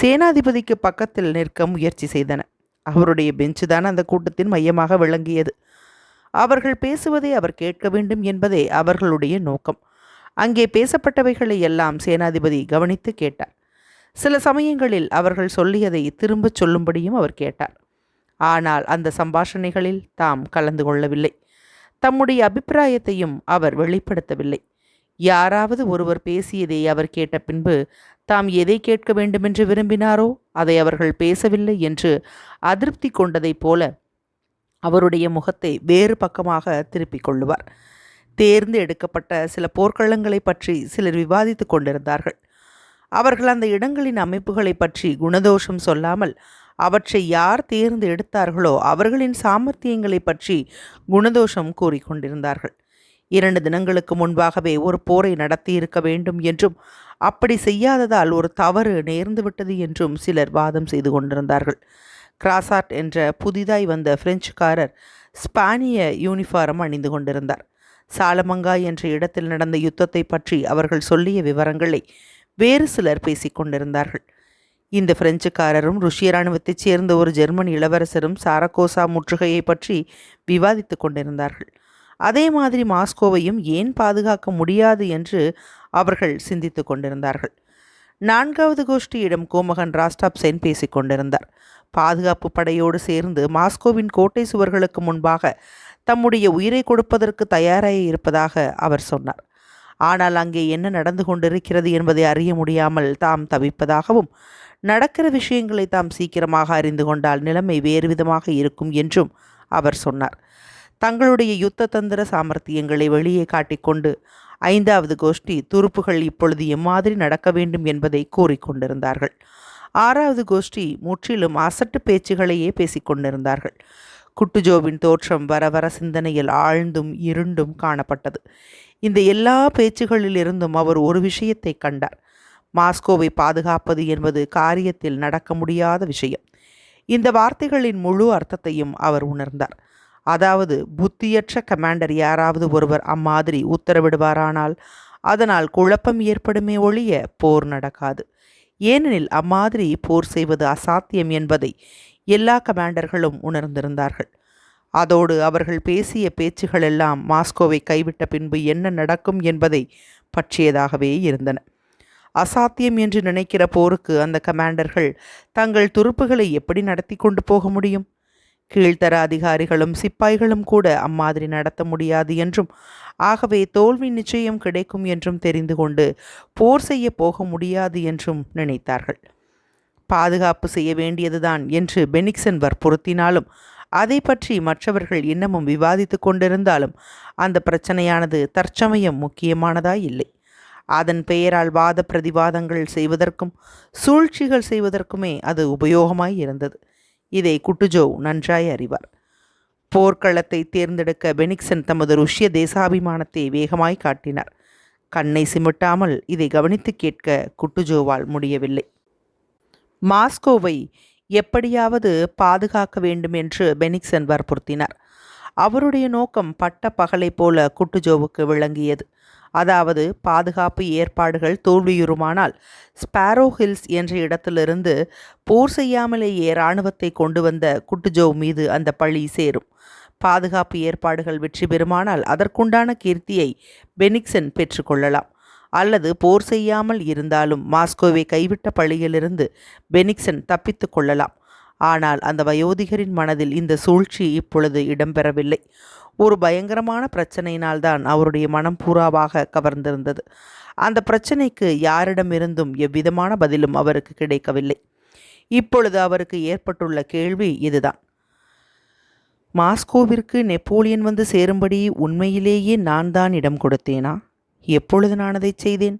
சேனாதிபதிக்கு பக்கத்தில் நிற்க முயற்சி செய்தன. அவருடைய பெஞ்சு தான் அந்த கூட்டத்தின் மையமாக விளங்கியது. அவர்கள் பேசுவதை அவர் கேட்க வேண்டும் என்பதே அவர்களுடைய நோக்கம். அங்கே பேசப்பட்டவைகளை எல்லாம் சேனாதிபதி கவனித்து கேட்டார். சில சமயங்களில் அவர்கள் சொல்லியதை திரும்பச் சொல்லும்படியும் அவர் கேட்டார். ஆனால் அந்த சம்பாஷணைகளில் தாம் கலந்து கொள்ளவில்லை. தம்முடைய அபிப்பிராயத்தையும் அவர் வெளிப்படுத்தவில்லை. யாராவது ஒருவர் பேசியதை அவர் கேட்ட பின்பு தாம் எதை கேட்க வேண்டுமென்று விரும்பினாரோ அதை அவர்கள் பேசவில்லை என்று அதிருப்தி கொண்டதைப் போல அவருடைய முகத்தை வேறு பக்கமாக திருப்பிக் கொள்ளுவார். தேர்ந்து எடுக்கப்பட்ட சில போர்க்களங்களை பற்றி சிலர் விவாதித்து கொண்டிருந்தார்கள். அவர்கள் அந்த இடங்களின் அமைப்புகளை பற்றி குணதோஷம் சொல்லாமல் அவற்றை யார் தேர்ந்து எடுத்தார்களோ அவர்களின் சாமர்த்தியங்களை பற்றி குணதோஷம் கூறிக்கொண்டிருந்தார்கள். 2 தினங்களுக்கு முன்பாகவே ஒரு போரை நடத்தியிருக்க வேண்டும் என்றும் அப்படி செய்யாததால் ஒரு தவறு நேர்ந்துவிட்டது என்றும் சிலர் வாதம் செய்து கொண்டிருந்தார்கள். கிராசாட் என்ற புதிதாய் வந்த பிரெஞ்சுக்காரர் ஸ்பானிய யூனிஃபார்ம் அணிந்து கொண்டிருந்தார். சாலமங்கா என்ற இடத்தில் நடந்த யுத்தத்தை பற்றி அவர்கள் சொல்லிய விவரங்களை வேறு சிலர் பேசிக்கொண்டிருந்தார்கள். இந்த பிரெஞ்சுக்காரரும் ருஷ்ய இராணுவத்தைச் சேர்ந்த ஒரு ஜெர்மன் இளவரசரும் சாரகோசா முற்றுகையை பற்றி விவாதித்து கொண்டிருந்தார்கள். அதே மாதிரி மாஸ்கோவையும் ஏன் பாதுகாக்க முடியாது என்று அவர்கள் சிந்தித்து கொண்டிருந்தார்கள். 4வது கோஷ்டியிடம் கோமகன் ராஸ்டாப்சென் பேசிக் கொண்டிருந்தார். பாதுகாப்பு படையோடு சேர்ந்து மாஸ்கோவின் கோட்டை சுவர்களுக்கு முன்பாக தம்முடைய உயிரை கொடுப்பதற்கு தயாராக இருப்பதாக அவர் சொன்னார். ஆனால் அங்கே என்ன நடந்து கொண்டிருக்கிறது என்பதை அறிய முடியாமல் தாம் தவிப்பதாகவும், நடக்கிற விஷயங்களை தாம் சீக்கிரமாக அறிந்து கொண்டால் நிலைமை வேறு விதமாக இருக்கும் என்றும் அவர் சொன்னார். தங்களுடைய யுத்த தந்திர சாமர்த்தியங்களை வெளியே காட்டிக்கொண்டு 5வது கோஷ்டி துருப்புகள் இப்பொழுது எம்மாதிரி நடக்க வேண்டும் என்பதை கூறிக்கொண்டிருந்தார்கள். 6வது கோஷ்டி முற்றிலும் அசட்டு பேச்சுகளையே பேசிக்கொண்டிருந்தார்கள். குட்டுஜோவின் தோற்றம் வர வர சிந்தனையில் ஆழ்ந்தும் இருண்டும் காணப்பட்டது. இந்த எல்லா பேச்சுகளிலிருந்தும் அவர் ஒரு விஷயத்தை கண்டார். மாஸ்கோவை பாதுகாப்பது என்பது காரியத்தில் நடக்க முடியாத விஷயம். இந்த வார்த்தைகளின் முழு அர்த்தத்தையும் அவர் உணர்ந்தார். அதாவது, புத்தியற்ற கமாண்டர் யாராவது ஒருவர் அம்மாதிரி உத்தரவிடுவாரானால் அதனால் குழப்பம் ஏற்படுமே ஒழிய போர் நடக்காது. ஏனெனில் அம்மாதிரி போர் செய்வது அசாத்தியம் என்பதை எல்லா கமாண்டர்களும் உணர்ந்திருந்தார்கள். அதோடு அவர்கள் பேசிய பேச்சுகளெல்லாம் மாஸ்கோவை கைவிட்ட பின்பு என்ன நடக்கும் என்பதை பற்றியதாகவே இருந்தன. அசாத்தியம் என்று நினைக்கிற போருக்கு அந்த கமாண்டர்கள் தங்கள் துருப்புகளை எப்படி நடத்தி கொண்டு போக முடியும்? கீழ்த்தர அதிகாரிகளும் சிப்பாய்களும் கூட அம்மாதிரி நடத்த முடியாது என்றும், ஆகவே தோல்வி நிச்சயம் கிடைக்கும் என்றும் தெரிந்து கொண்டு போர் செய்ய போக முடியாது என்றும் நினைத்தார்கள். பாதுகாப்பு செய்ய வேண்டியதுதான் என்று பெனிக்சன் வற்புறுத்தினாலும், அதை பற்றி மற்றவர்கள் இன்னமும் விவாதித்து கொண்டிருந்தாலும் அந்த பிரச்சனையானது தற்சமயம் முக்கியமானதாய் இல்லை. அதன் பெயரால் வாத பிரதிவாதங்கள் செய்வதற்கும் சூழ்ச்சிகள் செய்வதற்குமே அது உபயோகமாய் இருந்தது. இதை குட்டுஜோவ் நன்றாய் அறிவார். போர்க்களத்தை தேர்ந்தெடுக்க பெனிக்சன் தமது ருஷ்ய தேசாபிமானத்தை வேகமாய் காட்டினார். கண்ணை சிமிட்டாமல் இதை கவனித்து கேட்க குட்டுஜோவால் முடியவில்லை. மாஸ்கோவை எப்படியாவது பாதுகாக்க வேண்டும் என்று பெனிக்சன் வற்புறுத்தினார். அவருடைய நோக்கம் பட்ட பகலை போல குட்டுஜோவுக்கு விளங்கியது. அதாவது, பாதுகாப்பு ஏற்பாடுகள் தோல்வியுறுமானால் ஸ்பாரோ ஹில்ஸ் என்ற இடத்திலிருந்து போர் செய்யாமலேயே இராணுவத்தை கொண்டு வந்த குட்டுஜோவ் மீது அந்த பழி சேரும். பாதுகாப்பு ஏற்பாடுகள் வெற்றி பெறுமானால் அதற்குண்டான கீர்த்தியை பெனிக்சன் பெற்றுக்கொள்ளலாம். அல்லது போர் செய்யாமல் இருந்தாலும் மாஸ்கோவை கைவிட்ட பழியிலிருந்து பெனிக்சன் தப்பித்து கொள்ளலாம். ஆனால் அந்த வயோதிகரின் மனதில் இந்த சூழ்ச்சி இப்பொழுது இடம்பெறவில்லை. ஒரு பயங்கரமான பிரச்சனையினால்தான் அவருடைய மனம் பூராவாக கவர்ந்திருந்தது. அந்த பிரச்சனைக்கு யாரிடமிருந்தும் எவ்விதமான பதிலும் அவருக்கு கிடைக்கவில்லை. இப்பொழுது அவருக்கு ஏற்பட்டுள்ள கேள்வி இதுதான்: மாஸ்கோவிற்கு நெப்போலியன் வந்து சேரும்படி உண்மையிலேயே நான் தான் இடம் கொடுத்தேனா? எப்பொழுது நான் அதை செய்தேன்?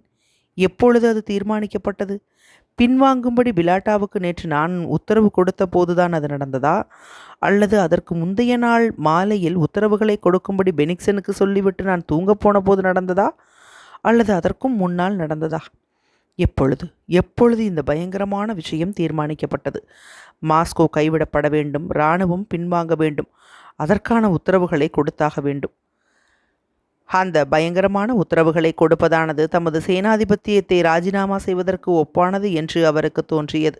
எப்பொழுது அது தீர்மானிக்கப்பட்டது? பின்வாங்கும்படி பிலாட்டாவுக்கு நேற்று நான் உத்தரவு கொடுத்த போதுதான் அது நடந்ததா? அல்லது அதற்கு முந்தைய நாள் மாலையில் உத்தரவுகளை கொடுக்கும்படி பெனிக்சனுக்கு சொல்லிவிட்டு நான் தூங்கப் போன போது நடந்ததா? அல்லது அதற்கும் முன்னால் நடந்ததா? எப்பொழுது இந்த பயங்கரமான விஷயம் தீர்மானிக்கப்பட்டது? மாஸ்கோ கைவிடப்பட வேண்டும், இராணுவம் பின்வாங்க வேண்டும், அதற்கான உத்தரவுகளை கொடுத்தாக வேண்டும். அந்த பயங்கரமான உத்தரவுகளை கொடுப்பதானது தமது சேனாதிபத்தியத்தை ராஜினாமா செய்வதற்கு ஒப்பானது என்று அவருக்கு தோன்றியது.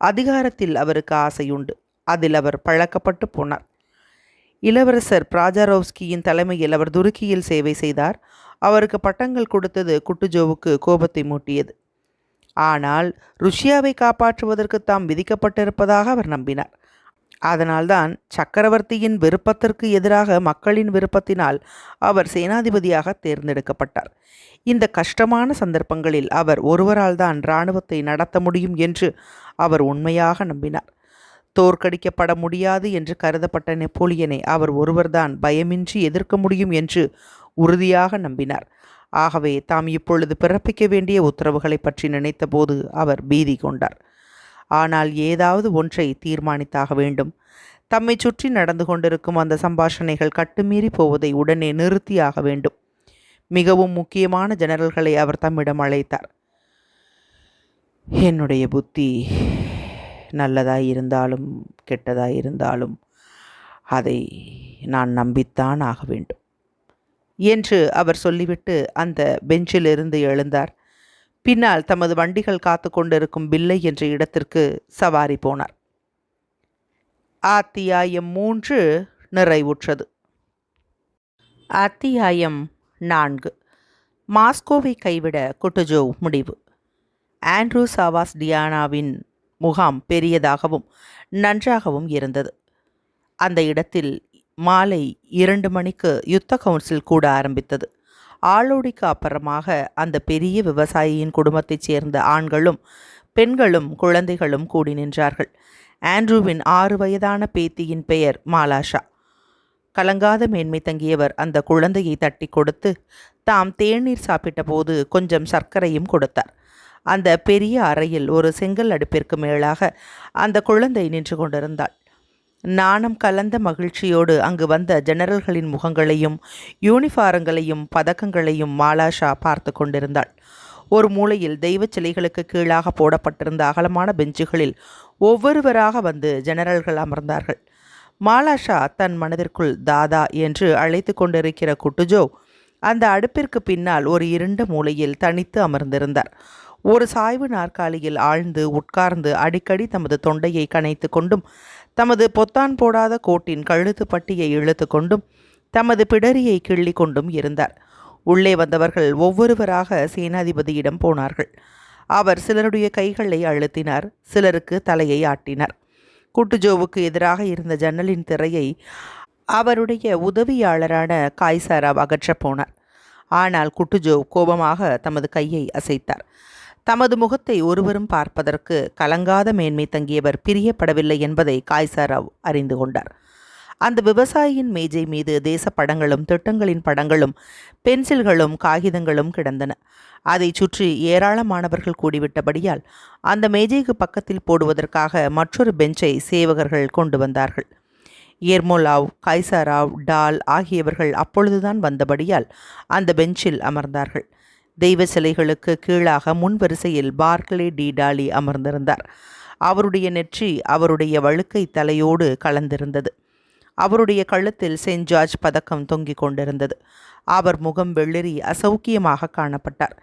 அதிகாரத்தில் அவருக்கு ஆசையுண்டு. அதில் அவர் பழக்கப்பட்டு போனார். இளவரசர் பிராஜாரோவ்ஸ்கியின் தலைமையில் அவர் துருக்கியில் சேவை செய்தார். அவருக்கு பட்டங்கள் கொடுத்தது குட்டுஜோவுக்கு கோபத்தை மூட்டியது. ஆனால் ருஷ்யாவை காப்பாற்றுவதற்கு தாம் விதிக்கப்பட்டிருப்பதாக அவர் நம்பினார். அதனால்தான் சக்கரவர்த்தியின் விருப்பத்திற்கு எதிராக மக்களின் விருப்பத்தினால் அவர் சேனாதிபதியாக தேர்ந்தெடுக்கப்பட்டார். இந்த கஷ்டமான சந்தர்ப்பங்களில் அவர் ஒருவரால் தான் இராணுவத்தை நடத்த முடியும் என்று அவர் உண்மையாக நம்பினார். தோற்கடிக்கப்பட முடியாது என்று கருதப்பட்ட நெப்போலியனை அவர் ஒருவர்தான் பயமின்றி எதிர்க்க முடியும் என்று உறுதியாக நம்பினார். ஆகவே தாம் இப்பொழுது பிறப்பிக்க வேண்டிய உத்தரவுகளை பற்றி நினைத்தபோது அவர் பீதி கொண்டார். ஆனால் ஏதாவது ஒன்றை தீர்மானித்தாக வேண்டும். தம்மை சுற்றி நடந்து கொண்டிருக்கும் அந்த சம்பாஷணைகள் கட்டுமீறி போவதை உடனே நிறுத்தியாக வேண்டும். மிகவும் முக்கியமான ஜெனரல்களை அவர் தம்மிடம் அழைத்தார். என்னுடைய புத்தி நல்லதாய் இருந்தாலும் கெட்டதாய் இருந்தாலும் அதை நான் நம்பித்தான் ஆக வேண்டும் என்று அவர் சொல்லிவிட்டு அந்த பெஞ்சிலிருந்து எழுந்தார். பின்னால் தமது வண்டிகள் காத்து கொண்டிருக்கும் பில்லை என்ற இடத்திற்கு சவாரி போனார். அத்தியாயம் 3 நிறைவுற்றது. அத்தியாயம் 4. மாஸ்கோவை கைவிட குட்டுஜோவ் முடிவு. ஆண்ட்ரூ சாவாஸ் டியானாவின் முகாம் பெரியதாகவும் நன்றாகவும் இருந்தது. அந்த இடத்தில் மாலை 2 மணிக்கு யுத்த கவுன்சில் கூட ஆரம்பித்தது. ஆளோடிக்கு அப்புறமாக அந்த பெரிய விவசாயியின் குடும்பத்தைச் சேர்ந்த ஆண்களும் பெண்களும் குழந்தைகளும் கூடி நின்றார்கள். ஆண்ட்ரூவின் 6 வயதான பேத்தியின் பெயர் மாலாஷா. கலங்காத மேன்மை தங்கியவர் அந்த குழந்தையை தட்டி கொடுத்து தாம் தேநீர் சாப்பிட்ட போது கொஞ்சம் சர்க்கரையும் கொடுத்தார். அந்த பெரிய அறையில் ஒரு செங்கல் அடுப்பிற்கு மேலாக அந்த குழந்தை நின்று கொண்டிருந்தாள். நாணம் கலந்த மகிழ்ச்சியோடு அங்கு வந்த ஜெனரல்களின் முகங்களையும் யூனிஃபாரங்களையும் பதக்கங்களையும் மாலாஷா பார்த்து கொண்டிருந்தாள். ஒரு மூலையில் தெய்வ சிலைகளுக்கு கீழாக போடப்பட்டிருந்த அகலமான பெஞ்சுகளில் ஒவ்வொருவராக வந்து ஜெனரல்கள் அமர்ந்தார்கள். மாலாஷா தன் மனதிற்குள் தாதா என்று அழைத்து கொண்டிருக்கிற குட்டுஜோவ் அந்த அடுப்பிற்கு பின்னால் ஒரு இருண்ட மூலையில் தனித்து அமர்ந்திருந்தார். ஒரு சாய்வு நாற்காலியில் ஆழ்ந்து உட்கார்ந்து அடிக்கடி தமது தொண்டையை கனைத்து கொண்டும் தமது பொத்தான் போடாத கோட்டின் கழுத்து பட்டியை இழுத்து கொண்டும் தமது பிடரியை கிள்ளி கொண்டும் இருந்தார். உள்ளே வந்தவர்கள் ஒவ்வொருவராக சேனாதிபதியிடம் போனார்கள். அவர் சிலருடைய கைகளை அழுத்தினார், சிலருக்கு தலையை ஆட்டினார். குட்டுஜோவுக்கு எதிராக இருந்த ஜன்னலின் திரையை அவருடைய உதவியாளரான காய்சாராவ் அகற்றப் போனார். ஆனால் குட்டுஜோவ் கோபமாக தமது கையை அசைத்தார். தமது முகத்தை ஒருவரும் பார்ப்பதற்கு கலங்காத மேன்மை தங்கியவர் பிரியப்படவில்லை என்பதை காய்சாராவ் அறிந்து கொண்டார். அந்த விவசாயியின் மேஜை மீது தேச படங்களும் திட்டங்களின் படங்களும் பென்சில்களும் காகிதங்களும் கிடந்தன. அதை சுற்றி ஏராளமானவர்கள் கூடிவிட்டபடியால் அந்த மேஜைக்கு பக்கத்தில் போடுவதற்காக மற்றொரு பெஞ்சை சேவகர்கள் கொண்டு வந்தார்கள். ஏர்மோலாவ், காய்சாராவ், டால் ஆகியவர்கள் அப்பொழுதுதான் வந்தபடியால் அந்த பெஞ்சில் அமர்ந்தார்கள். தெய்வ சிலைகளுக்கு கீழாக முன்வரிசையில் பார்க்லே டி டாலி அமர்ந்திருந்தார். அவருடைய நெற்றி அவருடைய வழுக்கை தலையோடு கலந்திருந்தது. அவருடைய கழுத்தில் செயின்ட் ஜார்ஜ் பதக்கம் தொங்கிக் கொண்டிருந்தது. அவர் முகம் வெள்ளரி அசௌக்கியமாக காணப்பட்டார்.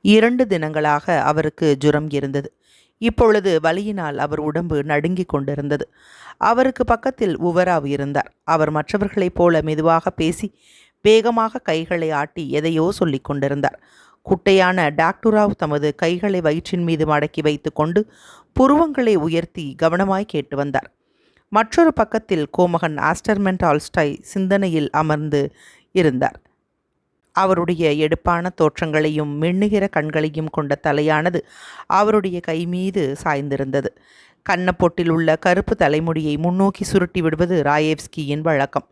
2 தினங்களாக அவருக்கு ஜுரம் இருந்தது. இப்பொழுது வலியினால் அவர் உடம்பு நடுங்கிக் கொண்டிருந்தது. அவருக்கு பக்கத்தில் உவராவ் இருந்தார். அவர் மற்றவர்களைப் போல மெதுவாக பேசி வேகமாக கைகளை ஆட்டி எதையோ சொல்லிக் கொண்டிருந்தார். குட்டையான டாக்டராவ் தமது கைகளை வயிற்றின் மீது மடக்கி வைத்து கொண்டு புருவங்களை உயர்த்தி கவனமாய் கேட்டு வந்தார். மற்றொரு பக்கத்தில் கோமகன் ஆஸ்டர்மென்ட் டால்ஸ்டாய் சிந்தனையில் அமர்ந்து இருந்தார். அவருடைய எடுப்பான தோற்றங்களையும் மின்னுகிற கண்களையும் கொண்ட தலையானது அவருடைய கை மீது சாய்ந்திருந்தது. கன்னப்பொட்டில் உள்ள கருப்பு தலைமுடியை முன்னோக்கி சுருட்டி விடுவது ராயேவ்ஸ்கியின் வழக்கம்.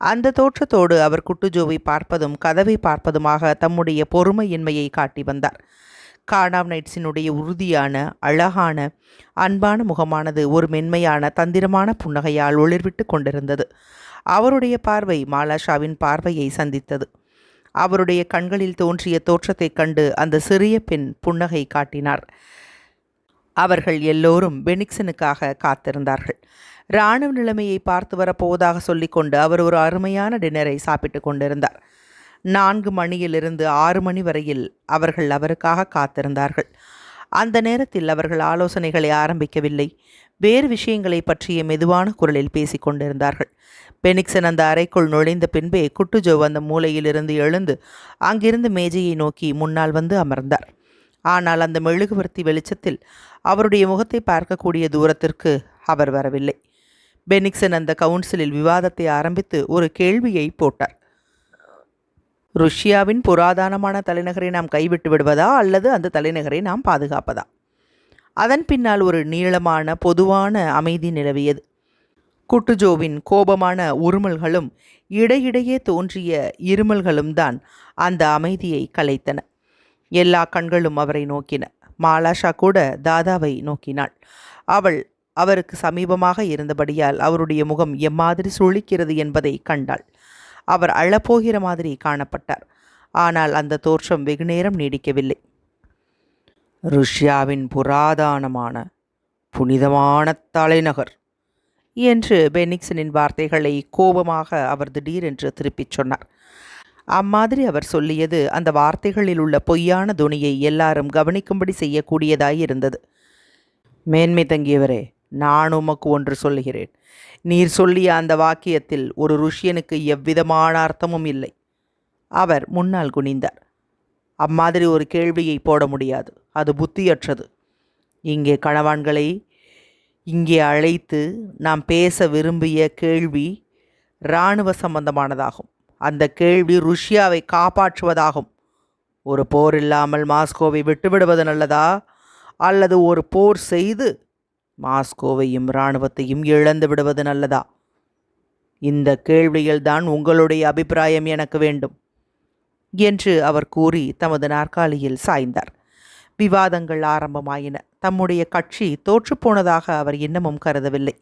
அந்த தோற்றத்தோடு அவர் குட்டுஜோவை பார்ப்பதும் கதவை பார்ப்பதுமாக தம்முடைய பொறுமையின்மையை காட்டி வந்தார். கார்னாவ் நைட்ஸினுடைய உறுதியான அழகான அன்பான முகமானது ஒரு மென்மையான தந்திரமான புன்னகையால் ஒளிர்விட்டு கொண்டிருந்தது. அவருடைய பார்வை மாலாஷாவின் பார்வையை சந்தித்தது. அவருடைய கண்களில் தோன்றிய தோற்றத்தைக் கண்டு அந்த சிறிய பெண் புன்னகை காட்டினார். அவர்கள் எல்லோரும் பெனிக்சனுக்காக காத்திருந்தார்கள். இராணுவ நிலைமையை பார்த்து வரப்போவதாக சொல்லிக்கொண்டு அவர் ஒரு அருமையான டின்னரை சாப்பிட்டு கொண்டிருந்தார். 4 மணியிலிருந்து 6 மணி வரையில் அவர்கள் அவருக்காக காத்திருந்தார்கள். அந்த நேரத்தில் அவர்கள் ஆலோசனைகளை ஆரம்பிக்கவில்லை. வேறு விஷயங்களை பற்றிய மெதுவான குரலில் பேசிக் கொண்டிருந்தார்கள். பெனிக்சன் அந்த அறைக்குள் நுழைந்த பின்பே குட்டுஜோவ் அந்த மூலையிலிருந்து எழுந்து அங்கிருந்து மேஜையை நோக்கி முன்னால் வந்து அமர்ந்தார். ஆனால் அந்த மெழுகுவர்த்தி வெளிச்சத்தில் அவருடைய முகத்தை பார்க்கக்கூடிய தூரத்திற்கு அவர் வரவில்லை. பெனிக்சன் அந்த கவுன்சிலில் விவாதத்தை ஆரம்பித்து ஒரு கேள்வியை போட்டார். ருஷ்யாவின் புராதனமான தலைநகரை நாம் கைவிட்டு விடுவதா அல்லது அந்த தலைநகரை நாம் பாதுகாப்பதா? அதன் பின்னால் ஒரு நீளமான பொதுவான அமைதி நிலவியது. குட்டுஜோவின் கோபமான உருமல்களும் இடையிடையே தோன்றிய இருமல்களும் தான் அந்த அமைதியை கலைத்தன. எல்லா கண்களும் அவரை நோக்கின. மாலாஷா கூட தாதாவை நோக்கினாள். அவள் அவருக்கு சமீபமாக இருந்தபடியால் அவருடைய முகம் எம்மாதிரி சுழிக்கிறது என்பதை கண்டாள். அவர் அழப்போகிற மாதிரி காணப்பட்டார். ஆனால் அந்த தோற்றம் வெகுநேரம் நீடிக்கவில்லை. ருஷ்யாவின் புராதனமான புனிதமான தலைநகர் என்று பெனிக்சனின் வார்த்தைகளை கோபமாக அவர் திடீரென்று திருப்பிச் சொன்னார். அம்மாதிரி அவர் சொல்லியது அந்த வார்த்தைகளில் உள்ள பொய்யான துணியை எல்லாரும் கவனிக்கும்படி செய்யக்கூடியதாய் இருந்தது. மேன்மை தங்கியவரே, நான் உமக்கு ஒன்று சொல்லுகிறேன். நீர் சொல்லிய அந்த வாக்கியத்தில் ஒரு ருஷ்யனுக்கு எவ்விதமான அர்த்தமும் இல்லை. அவர் முன்னால் குனிந்தார். அம்மாதிரி ஒரு கேள்வியை போட முடியாது. அது புத்தியற்றது. இங்கே கணவான்களை இங்கே அழைத்து நாம் பேச விரும்பிய கேள்வி இராணுவ சம்பந்தமானதாகும். அந்த கேள்வி ருஷ்யாவை காப்பாற்றுவதாகும். ஒரு போர் இல்லாமல் மாஸ்கோவை விட்டுவிடுவது நல்லதா, அல்லது ஒரு போர் செய்து மாஸ்கோவையும் இராணுவத்தையும் இழந்து விடுவது நல்லதா? இந்த கேள்வியில்தான் உங்களுடைய அபிப்பிராயம் எனக்கு வேண்டும் என்று அவர் கூறி தமது நாற்காலியில் சாய்ந்தார். விவாதங்கள் ஆரம்பமாயின. தம்முடைய கட்சி தோற்றுப்போனதாக அவர் இன்னமும் கருதவில்லை.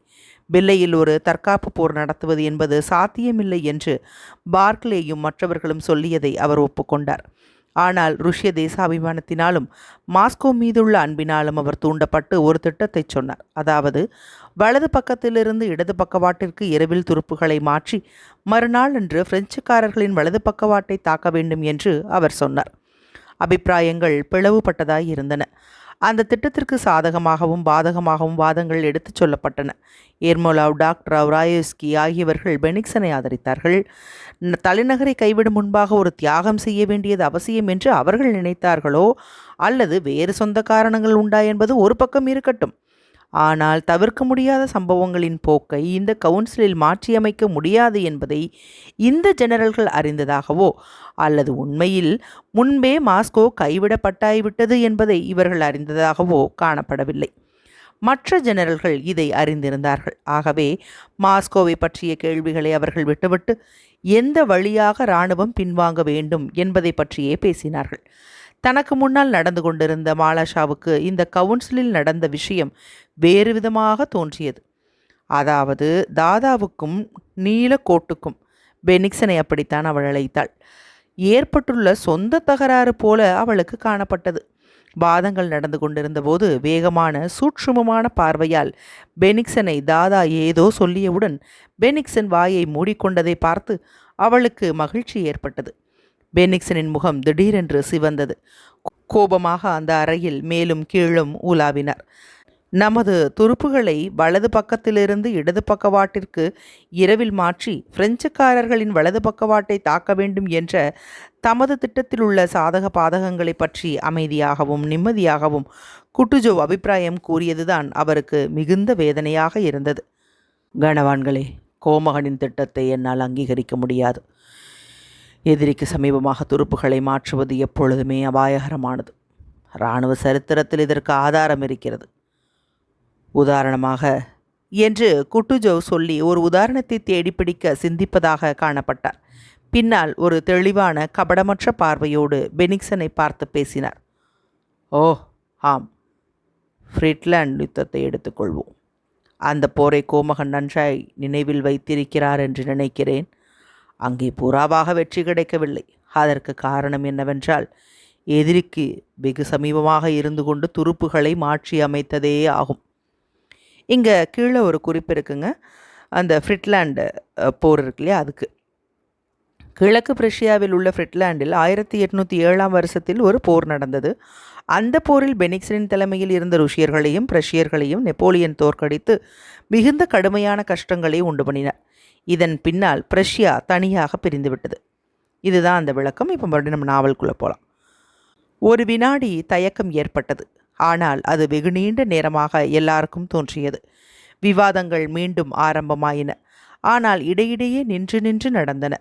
பில்லையில் ஒரு தற்காப்பு போர் நடத்துவது என்பது சாத்தியமில்லை என்று பார்க்லேயும் மற்றவர்களும் சொல்லியதை அவர் ஒப்புக்கொண்டார். ஆனால் ருஷ்ய தேசாபிமானத்தினாலும் மாஸ்கோ மீதுள்ள அன்பினாலும் அவர் தூண்டப்பட்டு ஒரு திட்டத்தை சொன்னார். அதாவது, வலது பக்கத்திலிருந்து இடது பக்கவாட்டிற்கு இரவில் துருப்புகளை மாற்றி மறுநாள் அன்று பிரெஞ்சுக்காரர்களின் வலது பக்கவாட்டை தாக்க வேண்டும் என்று அவர் சொன்னார். அபிப்பிராயங்கள் பிளவுபட்டதாய் இருந்தன. அந்த திட்டத்திற்கு சாதகமாகவும் பாதகமாகவும் வாதங்கள் எடுத்துச் சொல்லப்பட்டன. ஏர்மோலாவ், டாக்டர் ராயோஸ்கி ஆகியவர்கள் பெனிக்சனை ஆதரித்தார்கள். தலைநகரை கைவிடும் முன்பாக ஒரு தியாகம் செய்ய வேண்டியது அவசியம் என்று அவர்கள் நினைத்தார்களோ அல்லது வேறு சொந்த காரணங்கள் உண்டா என்பது ஒரு பக்கம் இருக்கட்டும். ஆனால் தவிர்க்க முடியாத சம்பவங்களின் போக்கை இந்த கவுன்சிலில் மாற்றியமைக்க முடியாது என்பதை இந்த ஜெனரல்கள் அறிந்ததாகவோ அல்லது உண்மையில் முன்பே மாஸ்கோ கைவிடப்பட்டாய்விட்டது என்பதை இவர்கள் அறிந்ததாகவோ காணப்படவில்லை. மற்ற ஜெனரல்கள் இதை அறிந்திருந்தார்கள். ஆகவே மாஸ்கோவை பற்றிய கேள்விகளை அவர்கள் விட்டுவிட்டு எந்த வழியாக இராணுவம் பின்வாங்க வேண்டும் என்பதை பற்றியே பேசினார்கள். தனக்கு முன்னால் நடந்து கொண்டிருந்த மாலாஷாவுக்கு இந்த கவுன்சிலில் நடந்த விஷயம் வேறு விதமாக தோன்றியது. அதாவது, தாதாவுக்கும் நீலக்கோட்டுக்கும், பெனிக்சனை அப்படித்தான் அவள் அழைத்தாள், ஏற்பட்டுள்ள சொந்த தகராறு போல அவளுக்கு காணப்பட்டது. வாதங்கள் நடந்து கொண்டிருந்த போது வேகமான சூட்சுமமான பார்வையால் பெனிக்சனை தாதா ஏதோ சொல்லியவுடன் பெனிக்சன் வாயை மூடிக்கொண்டதை பார்த்து அவளுக்கு மகிழ்ச்சி ஏற்பட்டது. பெனிக்சனின் முகம் திடீரென்று சிவந்தது. கோபமாக அந்த அறையில் மேலும் கீழும் உலாவினார். நமது துருப்புகளை வலது பக்கத்திலிருந்து இடது பக்கவாட்டிற்கு இரவில் மாற்றி பிரெஞ்சுக்காரர்களின் வலது பக்கவாட்டை தாக்க வேண்டும் என்ற தமது திட்டத்தில் உள்ள சாதக பாதகங்களை பற்றி அமைதியாகவும் நிம்மதியாகவும் குட்டுஜோவ் அபிப்பிராயம் கூறியதுதான் அவருக்கு மிகுந்த வேதனையாக இருந்தது. கணவான்களே, கோமகனின் திட்டத்தை என்னால் அங்கீகரிக்க முடியாது. எதிரிக்கு சமீபமாக துருப்புகளை மாற்றுவது எப்பொழுதுமே அபாயகரமானது. இராணுவ சரித்திரத்தில் இதற்கு ஆதாரம் இருக்கிறது. உதாரணமாக என்று குட்டுஜோவ் சொல்லி ஒரு உதாரணத்தை தேடிப்பிடிக்க சிந்திப்பதாக காணப்பட்டார். பின்னால் ஒரு தெளிவான கபடமற்ற பார்வையோடு பெனிக்சனை பார்த்து பேசினார். ஓ ஆம், ஃப்ரிட்லாண்ட் யுத்தத்தை எடுத்துக்கொள்வோம். அந்த போரை கோமகன் நன்றாய் நினைவில் வைத்திருக்கிறார் என்று நினைக்கிறேன். அங்கே புறாவாக வெற்றி கிடைக்கவில்லை. அதற்கு காரணம் என்னவென்றால், எதிரிக்கு வெகு சமீபமாக இருந்து கொண்டு துருப்புகளை மாற்றி அமைத்ததே ஆகும். இங்கே கீழே ஒரு குறிப்பு இருக்குங்க. அந்த ஃப்ரிட்லாண்டு போர் இருக்கு இல்லையா, அதுக்கு கிழக்கு பிரஷ்யாவில் உள்ள ஃப்ரிட்லாண்டில் 1807 வருஷத்தில் ஒரு போர் நடந்தது. அந்த போரில் பெனிக்சனின் தலைமையில் இருந்த ருஷ்யர்களையும் பிரஷ்யர்களையும் நெப்போலியன் தோற்கடித்து மிகுந்த கடுமையான கஷ்டங்களை உண்டு பண்ணினார். இதன் பின்னால் பிரஷ்யா தனியாக பிரிந்துவிட்டது. இதுதான் அந்த விளக்கம். இப்போ மறுபடியும் நம்ம நாவலுக்குள்ளே போகலாம். ஒரு வினாடி தயக்கம் ஏற்பட்டது. ஆனால் அது வெகு நீண்ட நேரமாக எல்லாருக்கும் தோன்றியது. விவாதங்கள் மீண்டும் ஆரம்பமாயின. ஆனால் இடையிடையே நின்று நின்று நடந்தன.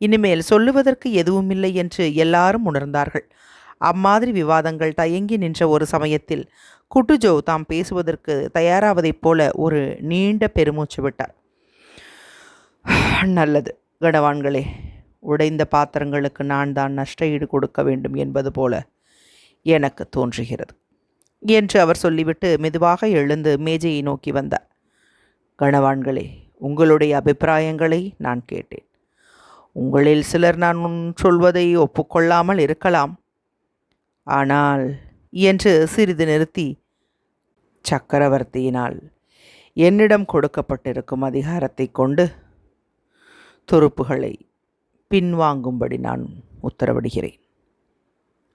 இனிமேல் சொல்லுவதற்கு எதுவுமில்லை என்று எல்லாரும் உணர்ந்தார்கள். அம்மாதிரி விவாதங்கள் தயங்கி நின்ற ஒரு சமயத்தில் குட்டுஜோவ் தாம் பேசுவதற்கு தயாராவதைப் போல ஒரு நீண்ட பெருமூச்சு விட்டார். நல்லது கணவான்களே, உடைந்த பாத்திரங்களுக்கு நான் தான் நஷ்ட ஈடு கொடுக்க வேண்டும் என்பது போல எனக்கு தோன்றுகிறது. என்று அவர் சொல்லிவிட்டு மெதுவாக எழுந்து மேஜையை நோக்கி வந்தார். கணவான்களே, உங்களுடைய அபிப்பிராயங்களை நான் கேட்டேன். உங்களில் சிலர் நான் சொல்வதை ஒப்புக்கொள்ளாமல் இருக்கலாம். ஆனால் என்று சிறிது நிறுத்தி, சக்கரவர்த்தியினால் என்னிடம் கொடுக்கப்பட்டிருக்கும் அதிகாரத்தை கொண்டு துருப்புகளை பின்வாங்கும்படி நான் உத்தரவிடுகிறேன்.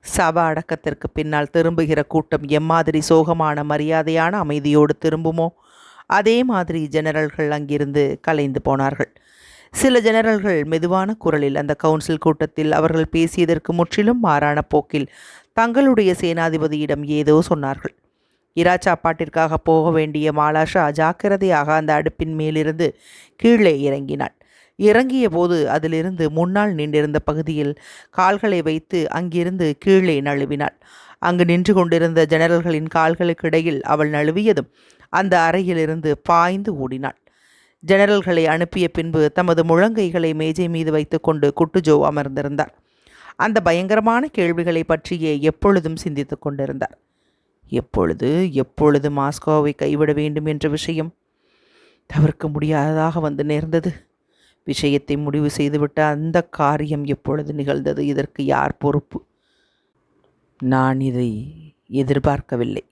சபா அடக்கத்திற்கு பின்னால் திரும்புகிற கூட்டம் எம்மாதிரி சோகமான மரியாதையான அமைதியோடு திரும்புமோ அதே மாதிரி ஜெனரல்கள் அங்கிருந்து கலைந்து போனார்கள். சில ஜெனரல்கள் மெதுவான குரலில் அந்த கவுன்சில் கூட்டத்தில் அவர்கள் பேசியதற்கு முற்றிலும் மாறான போக்கில் தங்களுடைய சேனாதிபதியிடம் ஏதோ சொன்னார்கள். இரா சாப்பாட்டிற்காக போக வேண்டிய மாலாஷா ஜாக்கிரதையாக அந்த அடுப்பின் மேலிருந்து கீழே இறங்கினாள். இறங்கிய போது அதிலிருந்து முன்னால் நின்றிருந்த பகுதியில் கால்களை வைத்து அங்கிருந்து கீழே நழுவினாள். அங்கு நின்று கொண்டிருந்த ஜெனரல்களின் கால்களுக்கு இடையில் அவள் நழுவியதும் அந்த அறையிலிருந்து பாய்ந்து ஓடினாள். ஜெனரல்களை அனுப்பிய பின்பு தமது முழங்கைகளை மேஜை மீது வைத்துக்கொண்டு குட்டுஜோ அமர்ந்திருந்தார். அந்த பயங்கரமான கேள்விகளை பற்றியே எப்பொழுதும் சிந்தித்து கொண்டிருந்தார். எப்பொழுது மாஸ்கோவை கைவிட வேண்டும் என்ற விஷயம் தவிர்க்க முடியாததாக வந்து நேர்ந்தது. விஷயத்தை முடிவு செய்துவிட்ட அந்த காரியம் எப்பொழுது நிகழ்ந்தது? இதற்கு யார் பொறுப்பு? நான் இதை எதிர்பார்க்கவில்லை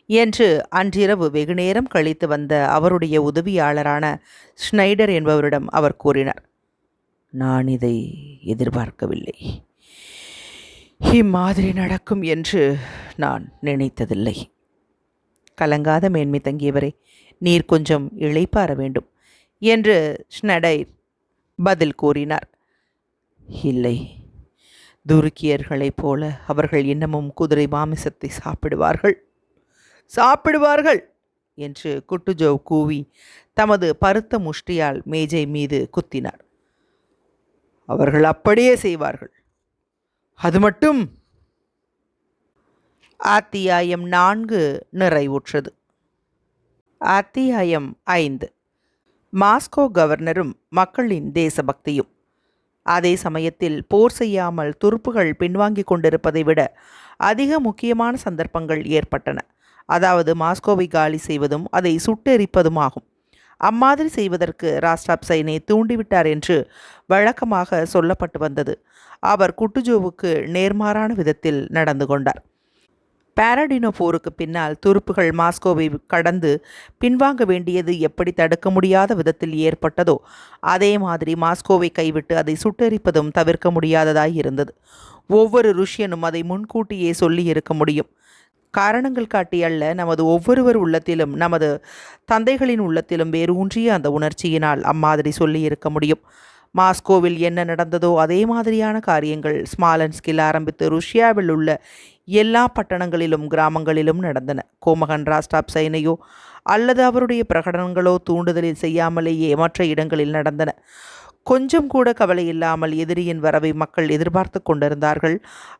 என்று அன்றிரவு வெகுநேரம் கழித்து வந்த அவருடைய உதவியாளரான ஸ்னைடர் என்பவரிடம் அவர் கூறினார். நான் இதை எதிர்பார்க்கவில்லை. இம்மாதிரி நடக்கும் என்று நான் நினைத்ததில்லை. கலங்காத மேன்மை தங்கியவரே, நீர் கொஞ்சம் இளைப்பாற வேண்டும் என்று ஸ்னைடர் பதில் கூறினார். இல்லை, துருக்கியர்களைப் போல அவர்கள் இன்னமும் குதிரை மாமிசத்தை சாப்பிடுவார்கள் என்று குட்டுஜோவ் கூவி தமது பருத்த முஷ்டியால் மேஜை மீது குத்தினார். அவர்கள் அப்படியே செய்வார்கள். அது மட்டும். அத்தியாயம் 4 நிறைவுற்றது. அத்தியாயம் 5. மாஸ்கோ கவர்னரும் மக்களின் தேசபக்தியும். அதே சமயத்தில் போர் செய்யாமல் துருப்புகள் பின்வாங்கி கொண்டிருப்பதை விட அதிக முக்கியமான சந்தர்ப்பங்கள் ஏற்பட்டன. அதாவது மாஸ்கோவை காலி செய்வதும் அதை சுட்டெரிப்பதும் ஆகும். அம்மாதிரி செய்வதற்கு ராஸ்டாப் சைனை தூண்டிவிட்டார் என்று வழக்கமாக சொல்லப்பட்டு வந்தது. அவர் குட்டுஜோவுக்கு நேர்மாறான விதத்தில் நடந்து கொண்டார். பாரடினோ போருக்கு பின்னால் துருப்புகள் மாஸ்கோவை கடந்து பின்வாங்க வேண்டியது எப்படி தடுக்க முடியாத விதத்தில் ஏற்பட்டதோ அதே மாதிரி மாஸ்கோவை கைவிட்டு அதை சுட்டெரிப்பதும் தவிர்க்க முடியாததாய் இருந்தது. ஒவ்வொரு ருஷ்யனும் அதை முன்கூட்டியே சொல்லி இருக்க முடியும். காரணங்கள் காட்டி அல்ல, நமது ஒவ்வொருவர் உள்ளத்திலும், நமது தந்தைகளின் உள்ளத்திலும் வேரூன்றிய அந்த உணர்ச்சியினால் அம்மாதிரி சொல்லி இருக்க முடியும். மாஸ்கோவில் என்ன நடந்ததோ அதே மாதிரியான காரியங்கள் ஸ்மாலன்ஸ்கில் ஆரம்பித்து ருஷ்யாவில் உள்ள எல்லா பட்டணங்களிலும் கிராமங்களிலும் நடந்தன. கோமகன் ராஸ்டாப் சைனையோ அல்லது அவருடைய பிரகடனங்களோ தூண்டுதலில் செய்யாமலேயே மற்ற இடங்களில் நடந்தன. கொஞ்சம் கூட கவலை இல்லாமல் எதிரியின் வரவை மக்கள் எதிர்பார்த்து கொண்டிருந்தார்கள்.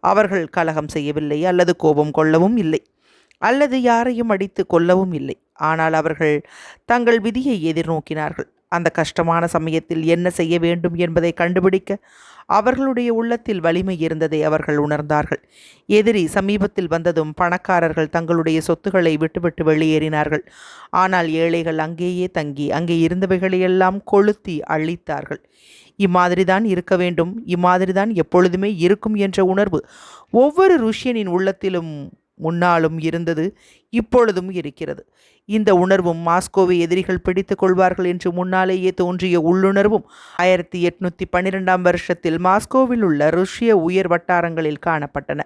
அவர்கள் கலகம் செய்யவில்லை, அல்லது கோபம் கொள்ளவும் இல்லை, அல்லது யாரையும் அடித்து கொல்லவும் இல்லை. ஆனால் அவர்கள் தங்கள் விதியை எதிர்நோக்கினார்கள். அந்த கஷ்டமான சமயத்தில் என்ன செய்ய வேண்டும் என்பதை கண்டுபிடிக்க அவர்களுடைய உள்ளத்தில் வலிமை இருந்ததை அவர்கள் உணர்ந்தார்கள். எதிரி சமீபத்தில் வந்ததும் பணக்காரர்கள் தங்களுடைய சொத்துக்களை விட்டுவிட்டு வெளியேறினார்கள். ஆனால் ஏழைகள் அங்கேயே தங்கி அங்கே இருந்தவைகளையெல்லாம் கொளுத்தி அழித்தார்கள். இம்மாதிரிதான் இருக்க வேண்டும், இம்மாதிரிதான் எப்பொழுதுமே இருக்கும் என்ற உணர்வு ஒவ்வொரு ருஷ்யனின் உள்ளத்திலும் முன்னாலும் இருந்தது, இப்பொழுதும் இருக்கிறது. இந்த உணர்வும் மாஸ்கோவை எதிரிகள் பிடித்து கொள்வார்கள் என்று முன்னாலேயே தோன்றிய உள்ளுணர்வும் 1812 வருஷத்தில் மாஸ்கோவில் உள்ள ருஷ்ய உயர் வட்டாரங்களில் காணப்பட்டன.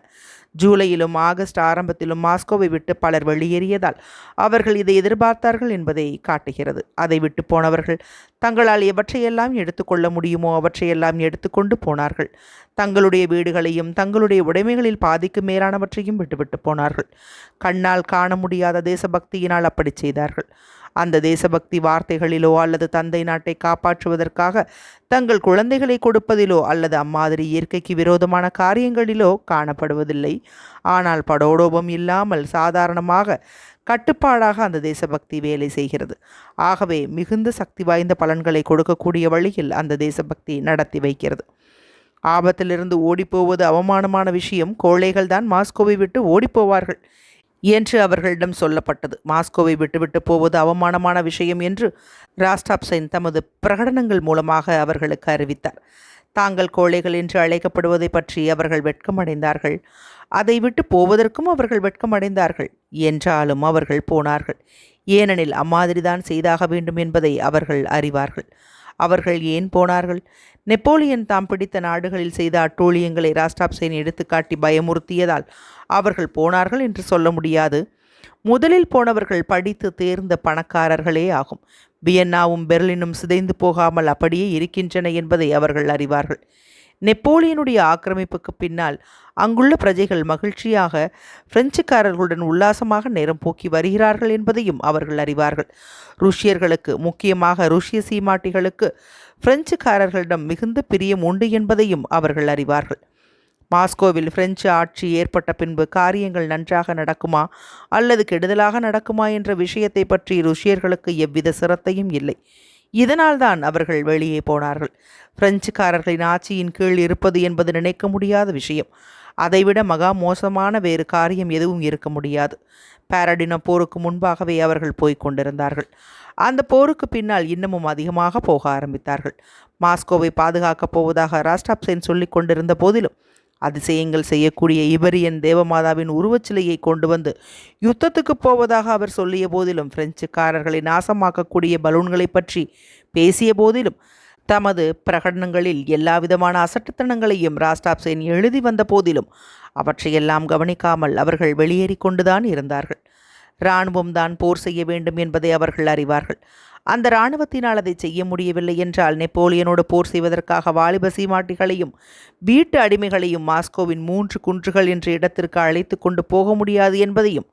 ஜூலையிலும் ஆகஸ்ட் ஆரம்பத்திலும் மாஸ்கோவை விட்டு பலர் வெளியேறியதால் அவர்கள் இதை எதிர்பார்த்தார்கள் என்பதை காட்டுகிறது. அதை விட்டு போனவர்கள் தங்களால் எவற்றையெல்லாம் எடுத்துக்கொள்ள முடியுமோ அவற்றையெல்லாம் எடுத்துக்கொண்டு போனார்கள். தங்களுடைய வீடுகளையும் தங்களுடைய உடைமைகளில் பாதிக்கு மேலானவற்றையும் விட்டுவிட்டு போனார்கள். கண்ணால் காண முடியாத தேசபக்தியினால் அப்படி செய்தார்கள். அந்த தேசபக்தி வார்த்தைகளிலோ அல்லது தந்தை நாட்டை காப்பாற்றுவதற்காக தங்கள் குழந்தைகளை கொடுப்பதிலோ அல்லது அம்மாதிரி இயற்கைக்கு விரோதமான காரியங்களிலோ காணப்படுவதில்லை. ஆனால் படோடோபம் இல்லாமல் சாதாரணமாக கட்டுப்பாடாக அந்த தேசபக்தி வேலை செய்கிறது. ஆகவே மிகுந்த சக்தி வாய்ந்த பலன்களை கொடுக்கக்கூடிய வழியில் அந்த தேசபக்தி நடத்தி வைக்கிறது. ஆபத்திலிருந்து ஓடிப்போவது அவமானமான விஷயம். கோழைகள் தான் மாஸ்கோவை விட்டு ஓடிப்போவார்கள். என்று அவர்களிடம் சொல்லப்பட்டது. மாஸ்கோவை விட்டுவிட்டு போவது அவமானமான விஷயம் என்று ராஸ்டாப்சைன் தமது பிரகடனங்கள் மூலமாக அவர்களுக்கு அறிவித்தார். தாங்கள் கோழைகள் என்று அழைக்கப்படுவதை பற்றி அவர்கள் வெட்கமடைந்தார்கள். அதை விட்டு போவதற்கும் அவர்கள் வெட்கமடைந்தார்கள். என்றாலும் அவர்கள் போனார்கள். ஏனெனில் அம்மாதிரிதான் செய்தாக வேண்டும் என்பதை அவர்கள் அறிவார்கள். அவர்கள் ஏன் போனார்கள்? நெப்போலியன் தாம் பிடித்த நாடுகளில் செய்த அட்டூழியங்களை ராஸ்டாப்சைன் எடுத்துக்காட்டி பயமுறுத்தியதால் அவர்கள் போனார்கள் என்று சொல்ல முடியாது. முதலில் போனவர்கள் படித்து தேர்ந்த பணக்காரர்களே ஆகும். வியன்னாவும் பெர்லினும் சிதைந்து போகாமல் அப்படியே இருக்கின்றன என்பதை அவர்கள் அறிவார்கள். நெப்போலியனுடைய ஆக்கிரமிப்புக்கு பின்னால் அங்குள்ள பிரஜைகள் மகிழ்ச்சியாக பிரெஞ்சுக்காரர்களுடன் உல்லாசமாக நேரம் போக்கி வருகிறார்கள் என்பதையும் அவர்கள் அறிவார்கள். ருஷ்யர்களுக்கு, முக்கியமாக ருஷ்ய சீமாட்டிகளுக்கு பிரெஞ்சுக்காரர்களிடம் மிகுந்த பிரியம் உண்டு என்பதையும் அவர்கள் அறிவார்கள். மாஸ்கோவில் பிரெஞ்சு ஆட்சி ஏற்பட்ட பின்பு காரியங்கள் நன்றாக நடக்குமா அல்லது கெடுதலாக நடக்குமா என்ற விஷயத்தை பற்றி ருஷ்யர்களுக்கு எவ்வித சிரத்தையும் இல்லை. இதனால்தான் அவர்கள் வெளியே போனார்கள். பிரெஞ்சுக்காரர்களின் ஆட்சியின் கீழ் இருப்பது என்பது நினைக்க முடியாத விஷயம். அதைவிட மகா மோசமான வேறு காரியம் எதுவும் இருக்க முடியாது. பாரடினோ போருக்கு முன்பாகவே அவர்கள் போய்க் கொண்டிருந்தார்கள். அந்த போருக்கு பின்னால் இன்னமும் அதிகமாக போக ஆரம்பித்தார்கள். மாஸ்கோவை பாதுகாக்கப் போவதாக ராஸ்டாப்சைன் சொல்லிக் கொண்டிருந்த போதிலும், அதிசயங்கள் செய்யக்கூடிய இபரியன் தேவமாதாவின் உருவச்சிலையை கொண்டு வந்து யுத்தத்துக்கு போவதாக அவர் சொல்லிய போதிலும், பிரெஞ்சுக்காரர்களை நாசமாக்கக்கூடிய பலூன்களை பற்றி பேசிய போதிலும், தமது பிரகடனங்களில் எல்லாவிதமான அசட்டுத்தனங்களையும் ராஸ்டாப்சைன் எழுதி வந்த போதிலும் அவற்றையெல்லாம் கவனிக்காமல் அவர்கள் வெளியேறி கொண்டுதான் இருந்தார்கள். இராணுவம் தான் போர் செய்ய வேண்டும் என்பதை அவர்கள் அறிவார்கள். அந்த இராணுவத்தினால் அதை செய்ய முடியவில்லை என்றால் நெப்போலியனோடு போர் செய்வதற்காக வாலிப சீமாட்டிகளையும் வீட்டு அடிமைகளையும் மாஸ்கோவின் 3 குன்றுகள் என்ற இடத்திற்கு அழைத்து கொண்டு போக முடியாது என்பதையும்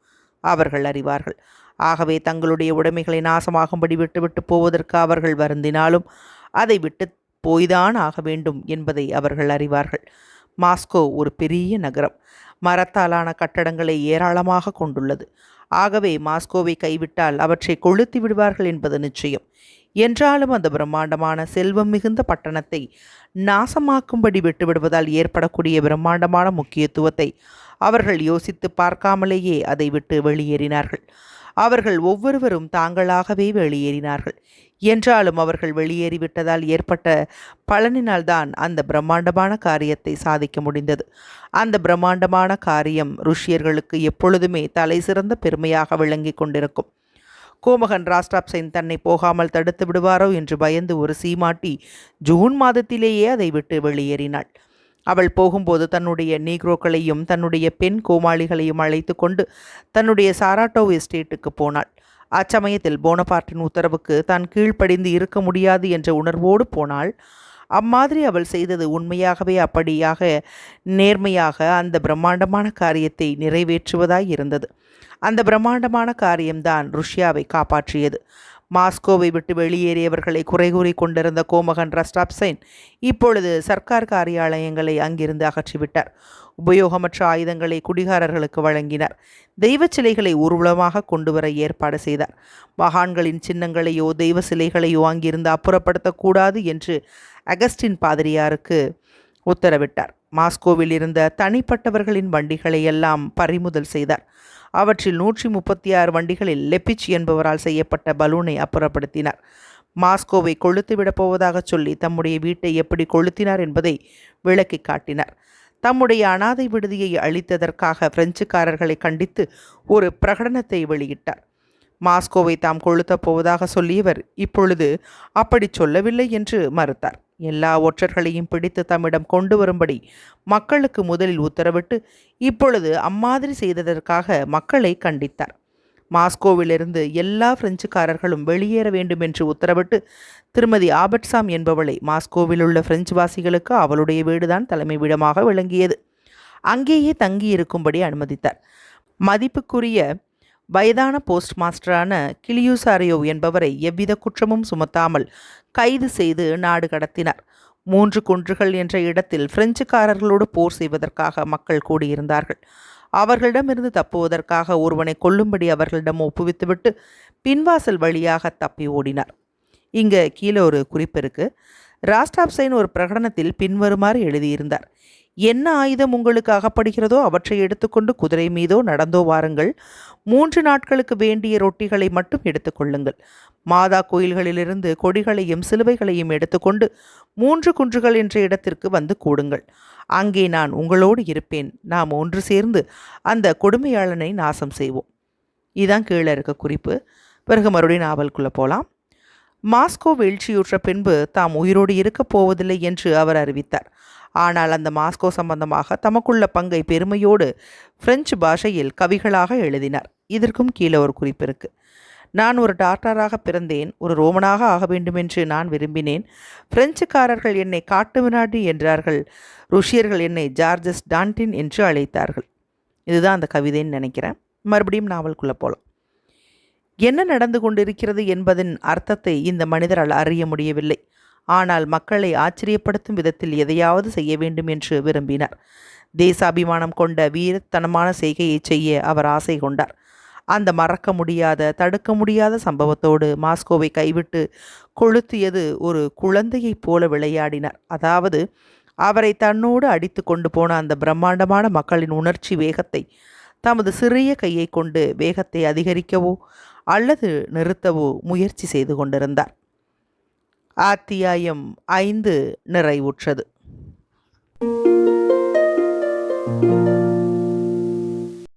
அவர்கள் அறிவார்கள். ஆகவே தங்களுடைய உடைமைகளை நாசமாகும்படி விட்டுவிட்டு போவதற்கு அவர்கள் வருந்தினாலும் அதை விட்டு போய்தான் ஆக வேண்டும் என்பதை அவர்கள் அறிவார்கள். மாஸ்கோ ஒரு பெரிய நகரம். மரத்தாலான கட்டடங்களை ஏராளமாக கொண்டுள்ளது. ஆகவே மாஸ்கோவை கைவிட்டால் அவற்றை கொளுத்தி விடுவார்கள் என்பது நிச்சயம். என்றாலும் அந்த பிரம்மாண்டமான செல்வம் மிகுந்த பட்டணத்தை நாசமாக்கும்படி விட்டுவிடுவதால் ஏற்படக்கூடிய பிரம்மாண்டமான முக்கியத்துவத்தை அவர்கள் யோசித்து பார்க்காமலேயே அதை விட்டு வெளியேறினார்கள். அவர்கள் ஒவ்வொருவரும் தாங்களாகவே வெளியேறினார்கள். என்றாலும் அவர்கள் வெளியேறிவிட்டதால் ஏற்பட்ட பலனினால்தான் அந்த பிரம்மாண்டமான காரியத்தை சாதிக்க முடிந்தது. அந்த பிரம்மாண்டமான காரியம் ருஷ்யர்களுக்கு எப்பொழுதுமே தலை சிறந்த பெருமையாக விளங்கி கொண்டிருக்கும். கோமகன் ராஸ்டாப்சைன் தன்னை போகாமல் தடுத்து விடுவாரோ என்று பயந்து ஒரு சீமாட்டி ஜூன் மாதத்திலேயே அதை விட்டு வெளியேறினாள். அவள் போகும்போது தன்னுடைய நீக்ரோக்களையும் தன்னுடைய பெண் கோமாளிகளையும் அழைத்து கொண்டு தன்னுடைய சாராட்டோ எஸ்டேட்டுக்கு போனாள். அச்சமயத்தில் போனபார்ட்டின் உத்தரவுக்கு தான் கீழ்ப்படிந்து இருக்க முடியாது என்ற உணர்வோடு போனாள். அம்மாதிரி அவள் செய்தது உண்மையாகவே அப்படியாக நேர்மையாக அந்த பிரம்மாண்டமான காரியத்தை நிறைவேற்றுவதாய் இருந்தது. அந்த பிரம்மாண்டமான காரியம்தான் ருஷ்யாவை காப்பாற்றியது. மாஸ்கோவை விட்டு வெளியேறியவர்களை குறை கூறி கொண்டிருந்த கோமகன் ராஸ்டாப்சைன் இப்பொழுது சர்க்கார் காரியாலயங்களை அங்கிருந்து அகற்றிவிட்டார். உபயோகமற்ற ஆயுதங்களை குடிகாரர்களுக்கு வழங்கினார். தெய்வ சிலைகளை ஊர்வலமாக கொண்டு வர ஏற்பாடு செய்தார். மகான்களின் சின்னங்களையோ தெய்வ சிலைகளையோ அங்கிருந்து அப்புறப்படுத்தக்கூடாது என்று அகஸ்டின் பாதிரியாருக்கு உத்தரவிட்டார். மாஸ்கோவில் இருந்த தனிப்பட்டவர்களின் வண்டிகளை எல்லாம் பறிமுதல் செய்தார். அவற்றில் 136 வண்டிகளில் லெப்பிச் என்பவரால் செய்யப்பட்ட பலூனை அப்புறப்படுத்தினார். மாஸ்கோவை கொளுத்துவிடப் போவதாக சொல்லி தம்முடைய வீட்டை எப்படி கொளுத்தினார் என்பதை விளக்கி காட்டினார். தம்முடைய அனாதை விடுதியை அழித்ததற்காக பிரெஞ்சுக்காரர்களை கண்டித்து ஒரு பிரகடனத்தை வெளியிட்டார். மாஸ்கோவை தாம் கொளுத்தப் போவதாக சொல்லியவர் இப்பொழுது அப்படி சொல்லவில்லை என்று மறுத்தார். எல்லா ஒற்றர்களையும் பிடித்து தம்மிடம் கொண்டு வரும்படி மக்களுக்கு முதலில் உத்தரவிட்டு இப்பொழுது அம்மாதிரி செய்ததற்காக மக்களை கண்டித்தார். மாஸ்கோவிலிருந்து எல்லா பிரெஞ்சுக்காரர்களும் வெளியேற வேண்டும் என்று உத்தரவிட்டு திருமதி ஆபட்சாம் என்பவளை, மாஸ்கோவில் உள்ள பிரெஞ்சு வாசிகளுக்கு அவளுடைய வீடுதான் தலைமை வீடமாக விளங்கியது, அங்கேயே தங்கியிருக்கும்படி அனுமதித்தார். மதிப்புக்குரிய வயதான போஸ்ட் மாஸ்டரான கிளியூசாரியோ என்பவரை எவ்வித குற்றமும் சுமத்தாமல் கைது செய்து நாடு கடத்தினார். 3 குன்றுகள் என்ற இடத்தில் பிரெஞ்சுக்காரர்களோடு போர் செய்வதற்காக மக்கள் கூடியிருந்தார்கள். அவர்களிடமிருந்து தப்புவதற்காக ஒருவனை கொல்லும்படி அவர்களிடம் ஒப்புவித்துவிட்டு பின்வாசல் வழியாக தப்பி ஓடினார். இங்கே கீழே ஒரு குறிப்பு இருக்குது. ராஸ்டாப்சைன் ஒரு பிரகடனத்தில் பின்வருமாறு எழுதியிருந்தார்: என்ன ஆயுதம் உங்களுக்கு அகப்படுகிறதோ அவற்றை எடுத்துக்கொண்டு குதிரை மீதோ நடந்தோ வாருங்கள். 3 நாட்களுக்கு வேண்டிய ரொட்டிகளை மட்டும் எடுத்துக்கொள்ளுங்கள். மாதா கோயில்களிலிருந்து கொடிகளையும் சிலுவைகளையும் எடுத்துக்கொண்டு 3 குன்றுகள் என்ற இடத்திற்கு வந்து கூடுங்கள். அங்கே நான் உங்களோடு இருப்பேன். நாம் ஒன்று சேர்ந்து அந்த கொடுமையாளனை நாசம் செய்வோம். இதுதான் கீழே இருக்க குறிப்பு. பிறகு மறுபடியும் நாவலுக்குள்ளே போகலாம். மாஸ்கோ வீழ்ச்சியுற்ற பின்பு தாம் உயிரோடு இருக்கப் போவதில்லை என்று அவர் அறிவித்தார். ஆனால் அந்த மாஸ்கோ சம்பந்தமாக தமக்குள்ள பங்கை பெருமையோடு பிரெஞ்சு பாஷையில் கவிகளாக எழுதினார். இதற்கும் கீழே ஒரு குறிப்பு இருக்கு. நான் ஒரு டாக்டராக பிறந்தேன். ஒரு ரோமனாக ஆக வேண்டுமென்று நான் விரும்பினேன். பிரெஞ்சுக்காரர்கள் என்னை காட்டு வினாடி என்றார்கள். ருஷ்யர்கள் என்னை ஜார்ஜஸ் டான்டின் என்று அழைத்தார்கள். இதுதான் அந்த கவிதைன்னு நினைக்கிறேன். மறுபடியும் நாவலுக்குள்ளே போகலாம். என்ன நடந்து கொண்டிருக்கிறது என்பதன் அர்த்தத்தை இந்த மனிதரால் அறிய முடியவில்லை. ஆனால் மக்களை ஆச்சரியப்படுத்தும் விதத்தில் எதையாவது செய்ய வேண்டும் என்று விரும்பினார். தேசாபிமானம் கொண்ட வீரத்தனமான செய்கையை செய்ய அவர் ஆசை கொண்டார். அந்த மறக்க முடியாத தடுக்க முடியாத சம்பவத்தோடு மாஸ்கோவை கைவிட்டு கொளுத்தியது ஒரு குழந்தையைப் போல விளையாடினார். அதாவது அவரை தன்னோடு அடித்து கொண்டு போன அந்த பிரம்மாண்டமான மக்களின் உணர்ச்சி வேகத்தை தமது சிறிய கையை கொண்டு வேகத்தை அதிகரிக்கவோ அல்லது நிறுத்தவோ முயற்சி செய்து கொண்டிருந்தார். அத்தியாயம் 5 நிறைவுற்றது.